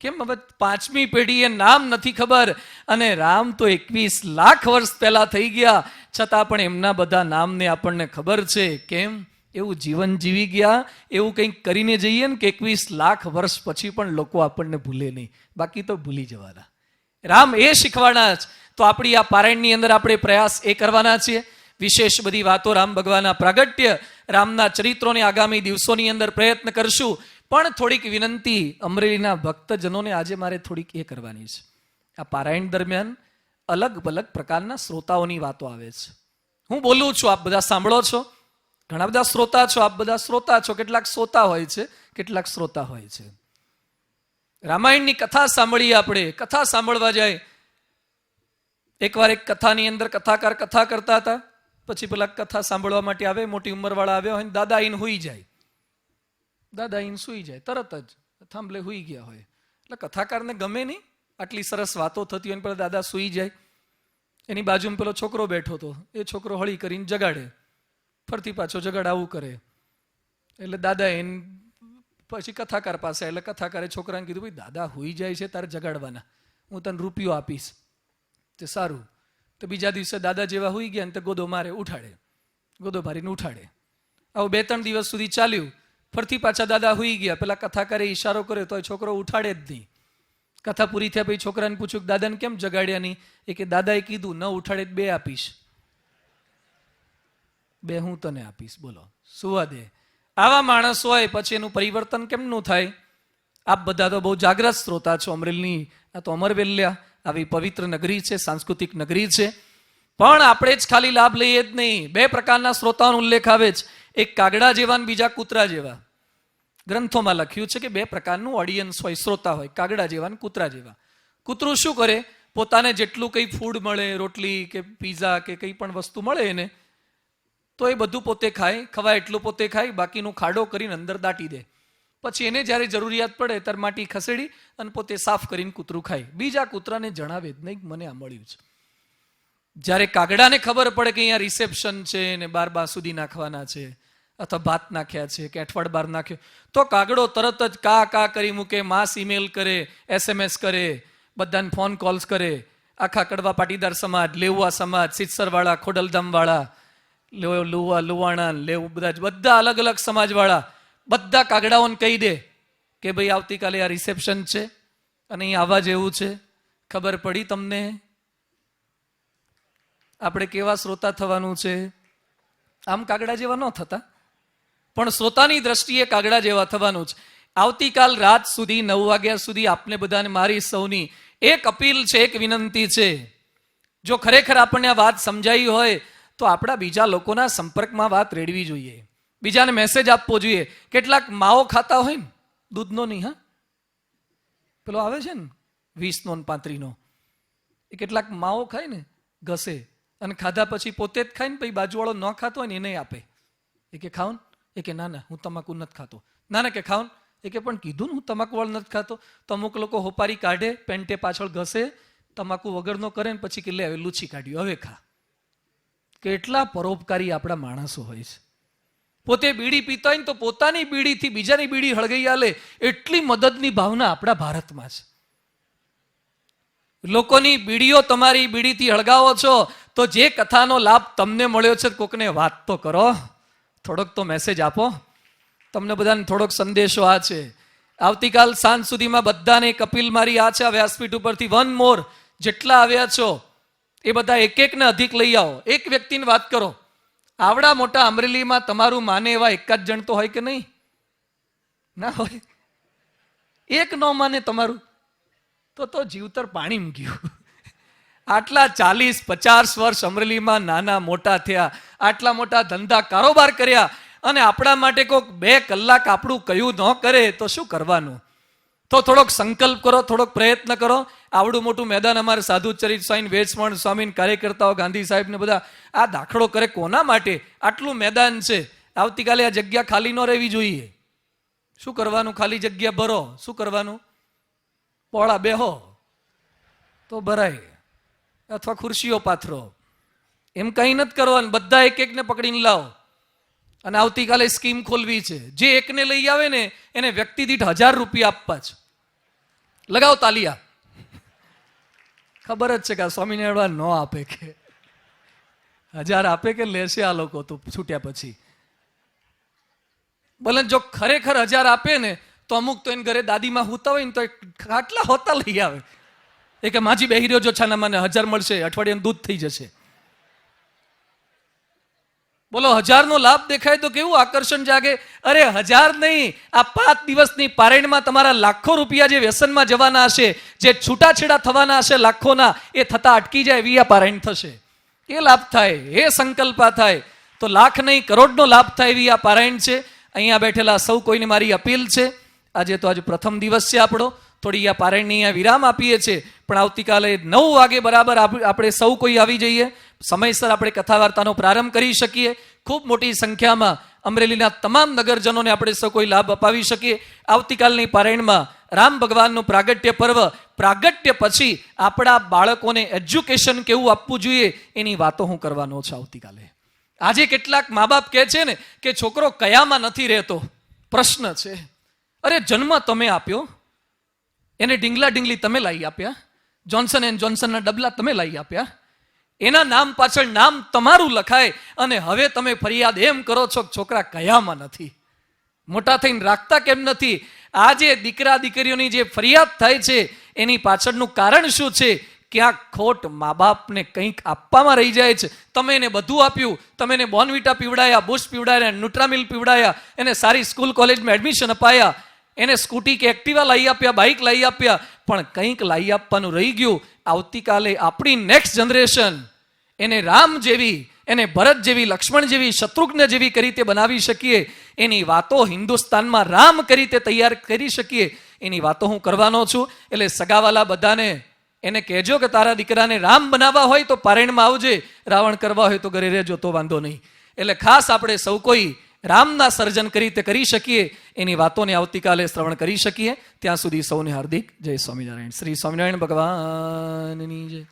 કેમ? હવે 5મી પેઢીએ નામ નથી ખબર, અને રામ તો 21 લાખ વર્ષ પહેલા થઈ ગયા, છતાં પણ એમના બધા નામને આપણને ખબર છે. કેમ? એવું જીવન જીવી ગયા, એવું કંઈક કરીને જઈએ ને કે 21 લાખ વર્ષ પછી પણ લોકો આપણને ભૂલે નહીં, બાકી તો ભૂલી જવાના. રામ એ શીખવાના જ. તો આપણી આ પારાયણની અંદર આપણે પ્રયાસ એ કરવાના છીએ. વિશેષ બધી વાતો રામ ભગવાનના પ્રાગટ્ય, રામના ચરિત્રોને આગામી દિવસોની અંદર પ્રયત્ન કરશું. પણ થોડીક વિનંતી અમરેલીના ભક્તજનોને આજે મારે થોડીક એ કરવાની છે. આ પારાયણ દરમિયાન અલગ અલગ પ્રકારના શ્રોતાઓની વાતો આવે છે. હું બોલું છું, આપ બધા સાંભળો છો. ઘણા બધા શ્રોતા છો, આપ બધા શ્રોતા છો. કેટલાક શ્રોતા હોય છે, કેટલાક શ્રોતા હોય છે. રામાયણની કથા સાંભળીએ આપણે. કથા સાંભળવા જાય, એકવાર એક કથાની અંદર કથાકાર કથા કરતા હતા, પછી પેલા કથા સાંભળવા માટે આવે, મોટી ઉંમરવાળા આવ્યા હોય, દાદા આઈને હુઈ જાય. દાદા આઈને સુઈ જાય, તરત જ થાંભલે હુઈ ગયા હોય. એટલે કથાકારને ગમે નહીં, આટલી સરસ વાતો થતી હોય, પેલા દાદા સુઈ જાય. એની બાજુમાં પેલો છોકરો બેઠો હતો, એ છોકરો હળી કરીને જગાડે, ફરતી પાછો જગાડાવું કરે. એટલે દાદા એને પછી કથાકાર પાસે, એટલે કથાકારે છોકરાને કીધું, ભાઈ દાદા હુઈ જાય છે, તારે જગાડવાના, હું તને રૂપિયો આપીશ. તે સારું. તો બીજા દિવસે દાદા જેવા હુઈ ગયા ને તો ગોદો મારે, ઉઠાડે, ગોદો ભારીને ઉઠાડે. આવું 2-3 દિવસ સુધી ચાલ્યું. ફરતી પાછા દાદા હુઈ ગયા. પેલા કથાકારે ઈશારો કર્યો તો છોકરો ઉઠાડે જ નહીં. કથા પૂરી થયા પછી છોકરાને પૂછ્યું, દાદાને કેમ જગાડ્યા નહીં? એ કે દાદાએ કીધું ન ઉઠાડે 2 આપીશ. 2 હું તને આપીશ. બોલો, સુવા દે. આવા માણસ હોય પછી એનું પરિવર્તન કેમનું થાય? આપ બધા તો બહુ જાગ્રત શ્રોતા છો. અમરેલીની આ તો અમરવેલ્યા આવી પવિત્ર નગરી છે, સાંસ્કૃતિક નગરી છે. પણ આપણે જ ખાલી લાભ લઈએ જ નહીં. 2 પ્રકારના શ્રોતાઓનો ઉલ્લેખ આવે છે, એક કાગડા જેવા અને બીજા કૂતરા જેવા. ગ્રંથોમાં લખ્યું છે કે 2 પ્રકારનું ઓડિયન્સ હોય, શ્રોતા હોય, કાગડા જેવા અને કૂતરા જેવા. કૂતરું શું કરે? પોતાને જેટલું કંઈ ફૂડ મળે, રોટલી કે પીઝા કે કંઈ પણ વસ્તુ મળે એને, તો એ બધું પોતે ખાય, ખવાય એટલું પોતે ખાય, બાકીનું ખાડો કરીને અંદર દાટી દે. પછી એને જ્યારે જરૂરિયાત પડે ત્યારે માટી ખસેડી અને પોતે સાફ કરીને કૂતરું ખાય. બીજા કૂતરાને જણાવે જ નહીં મને આ મળ્યું છે. જ્યારે કાગડાને ખબર પડે કે અહીંયા રિસેપ્શન છે ને 12 સુધી નાખવાના છે, અથવા ભાત નાખ્યા છે કે અઠવાડ બાર નાખ્યો, તો કાગડો તરત જ કા કરી મૂકે, માસ ઈમેલ કરે, SMS કરે, બધાને ફોન કોલ્સ કરે. આખા કડવા પાટીદાર સમાજ, લેવા સમાજ, સિત્સરવાળા, ખોડલધામવાળા, લુવાણા, લેવું, બધા અલગ અલગ સમાજવાળા બધા કાગડાઓને કહી દે કે ભાઈ આવતીકાલે આ રિસેપ્શન છે અને અહીં આવવા જેવું છે. ખબર પડી તમને? આપણે કેવા શ્રોતા થવાનું છે? આમ કાગડા જેવા ન થતા, પણ શ્રોતાની દ્રષ્ટિએ કાગડા જેવા થવાનું છે. આવતીકાલ રાત સુધી 9 વાગ્યા સુધી આપને બધાને મારી સૌની એક અપીલ છે, એક વિનંતી છે. જો ખરેખર આપણને આ વાત સમજાઈ હોય તો આપણા બીજા લોકોના સંપર્કમાં વાત રેડવી જોઈએ. બીજાને મેસેજ આપવો જોઈએ. કેટલાક માવો ખાતા હોય ને, દૂધનો નહીં, હા, પેલો આવે છે ને 20નો ને 35નો, એ કેટલાક માવો ખાય ને, ઘસે, અને ખાધા પછી પોતે જ ખાય ને પછી બાજુવાળો ન ખાતો હોય ને એને આપે. એ કે ખાવ ને, એ કે ના ના હું તમાકુ નથી ખાતો. ના ના કે ખાવ ને, એ કે પણ કીધું ને હું તમાકુ વાળું નથી ખાતો. તો અમુક લોકો હોપારી કાઢે, પેન્ટે પાછળ ઘસે, તમાકુ વગરનો કરે ને પછી કે લે હવે લૂછી કાઢ્યું, હવે ખા. કેટલા પરોપકારી આપણા માણસો હોય છે. પોતે બીડી પીતા હોય ને તો પોતાની બીડીથી બીજાની બીડી હળગાઈ આલે, એટલી મદદની ભાવના આપણા ભારતમાં છે. લોકોની બીડીઓ તમારી બીડીથી હળગાવો છો તો જે કથાનો લાભ તમને મળ્યો છે કોકને વાત તો કરો, થોડોક તો મેસેજ આપો. તમને બધાને થોડોક સંદેશો આ છે. આવતીકાલ સાંજ સુધીમાં બધાને કપિલ મારી આ છે વ્યાસપીઠ ઉપરથી 1 મોર જેટલા આવ્યા છો એ બધા એક એકને અધિક લઈ આવો. એક વ્યક્તિને વાત કરો. આવડા મોટા અમરેલીમાં તમારું માને એવા એક જ જણ તો હોય કે નહીં? ના હોય. એક ન માને તમારું તો જીવતર પાણી ગયું. આટલા 40-50 વર્ષ અમરેલીમાં નાના મોટા થયા, આટલા મોટા ધંધા કારોબાર કર્યા, અને આપણા માટે કોઈક 2 કલાક આપણું કયું ન કરે તો શું કરવાનું? તો થોડોક સંકલ્પ કરો, થોડોક પ્રયત્ન કરો. આવડું મોટું મેદાન અમારે સાધુ ચરિત સ્વામી, વેચમણ સ્વામી, કાર્યકર્તાઓ, ગાંધી સાહેબ ને બધા આ દાખલો કરે કોના માટે? આટલું મેદાન છે. આવતીકાલે આ જગ્યા ખાલી ન રહેવી જોઈએ. શું કરવાનું? ખાલી જગ્યા ભરો. શું કરવાનું? પોળા બેહો તો ભરાય, અથવા ખુરશીઓ પાથરો. એમ કઈ નથી કરવાનું. બધા એક એકને પકડીને લાવો. અને આવતીકાલે સ્કીમ ખોલવી છે. જે એકને લઈ આવે ને એને વ્યક્તિ દીઠ 1000 રૂપિયા આપવા છે. લગાવો તાલિયા. ખબર જ છે કે સ્વામિનારાયણ ન આપે, કે 1000 આપે કે લેશે આ લોકો તો છૂટ્યા પછી. ભલે જો ખરેખર 1000 આપે ને તો અમુક તો એને ઘરે દાદીમાં હોતા હોય ને તો આટલા હોતા લઈ આવે. એ કે માજી બેહી રહ્યો જો છાના મને 1000 મળશે, અઠવાડિયાનું દૂધ થઈ જશે. બોલો, 1000નો લાભ દેખાય તો કેવું આકર્ષણ જાગે. અરે 1000 નહીં, આ 5 દિવસની પારાયણમાં તમારા લાખો રૂપિયા જે વ્યસનમાં જવાના હશે, જે છૂટાછેડા થવાના હશે લાખોના, એ થતા અટકી જાય એવી આ પારાયણ થશે. એ લાભ થાય, એ સંકલ્પા થાય તો લાખ નહીં કરોડનો લાભ થાય એવી આ પારાયણ છે. અહીંયા બેઠેલા સૌ કોઈને મારી અપીલ છે, આજે તો આજે પ્રથમ દિવસ છે આપણો, થોડી આ પારાયણની અહીંયા વિરામ આપીએ છીએ, પણ આવતીકાલે 9 વાગે બરાબર આપણે સૌ કોઈ આવી જઈએ. સમયસર આપણે કથા વાર્તાનો પ્રારંભ કરી શકીએ. ખૂબ મોટી સંખ્યામાં અમરેલીના તમામ નગરજનોને આપણે સૌ કોઈ લાભ અપાવી શકીએ. આવતીકાલની પારાયણમાં રામ ભગવાનનું પ્રાગટ્ય પર્વ, પ્રાગટ્ય પછી આપણા બાળકોને એજ્યુકેશન કેવું આપવું જોઈએ એની વાતો હું કરવાનો છું આવતીકાલે. આજે કેટલાક મા બાપ કહે છે ને કે છોકરો કયામાં નથી રહેતો. પ્રશ્ન છે, અરે જન્મ તમે આપ્યો, એને ઢીંગલા ઢીંગલી તમે લાવી આપ્યા, જોન્સન એન્ડ જોન્સનના ડબલા તમે લાવી આપ્યા, એના નામ પાછળ નામ તમારું લખાય, અને હવે તમે ફરિયાદ એમ કરો છો કે છોકરા કયામાં નથી, મોટા થઈને રાખતા કેમ નથી? આજે દીકરા દીકરીઓની જે ફરિયાદ થાય છે એની પાછળનું કારણ શું છે? ક્યાંક ખોટ મા બાપને કંઈક આપવામાં રહી જાય છે. તમે એને બધું આપ્યું, તમે એને બોર્નવિટા પીવડાયા, બુશ પીવડાયા, ન્યુટ્રામિલ પીવડાયા, એને સારી સ્કૂલ કોલેજમાં એડમિશન અપાયા, એને સ્કૂટી કે એક્ટિવા લાવી આપ્યા, બાઇક લાવી આપ્યા, પણ કંઈક લાવી આપવાનું રહી ગયું. આવતીકાલે આપણી નેક્સ્ટ જનરેશન એને રામ જેવી, એને ભરત જેવી, લક્ષ્મણ જેવી, શત્રુઘ્ન જેવી કરી રીતે બનાવી શકીએ. એની વાતો હિન્દુસ્તાનમાં રામ કરી રીતે તૈયાર કરી શકીએ એની વાતો હું કરવાનો છું. એટલે સગાવાલા બધાને એને કહેજો કે તારા દીકરાને રામ બનાવવા હોય તો પારાયણમાં આવજે, રાવણ કરવા હોય તો ઘરે રહેજો તો વાંધો નહીં. એટલે ખાસ આપણે સૌ કોઈ રામના સર્જન કરી રીતે કરી શકીએ એની વાતોને આવતીકાલે શ્રવણ કરી શકીએ. ત્યાં સુધી સૌને હાર્દિક જય સ્વામિનારાયણ. શ્રી સ્વામિનારાયણ ભગવાનની જય.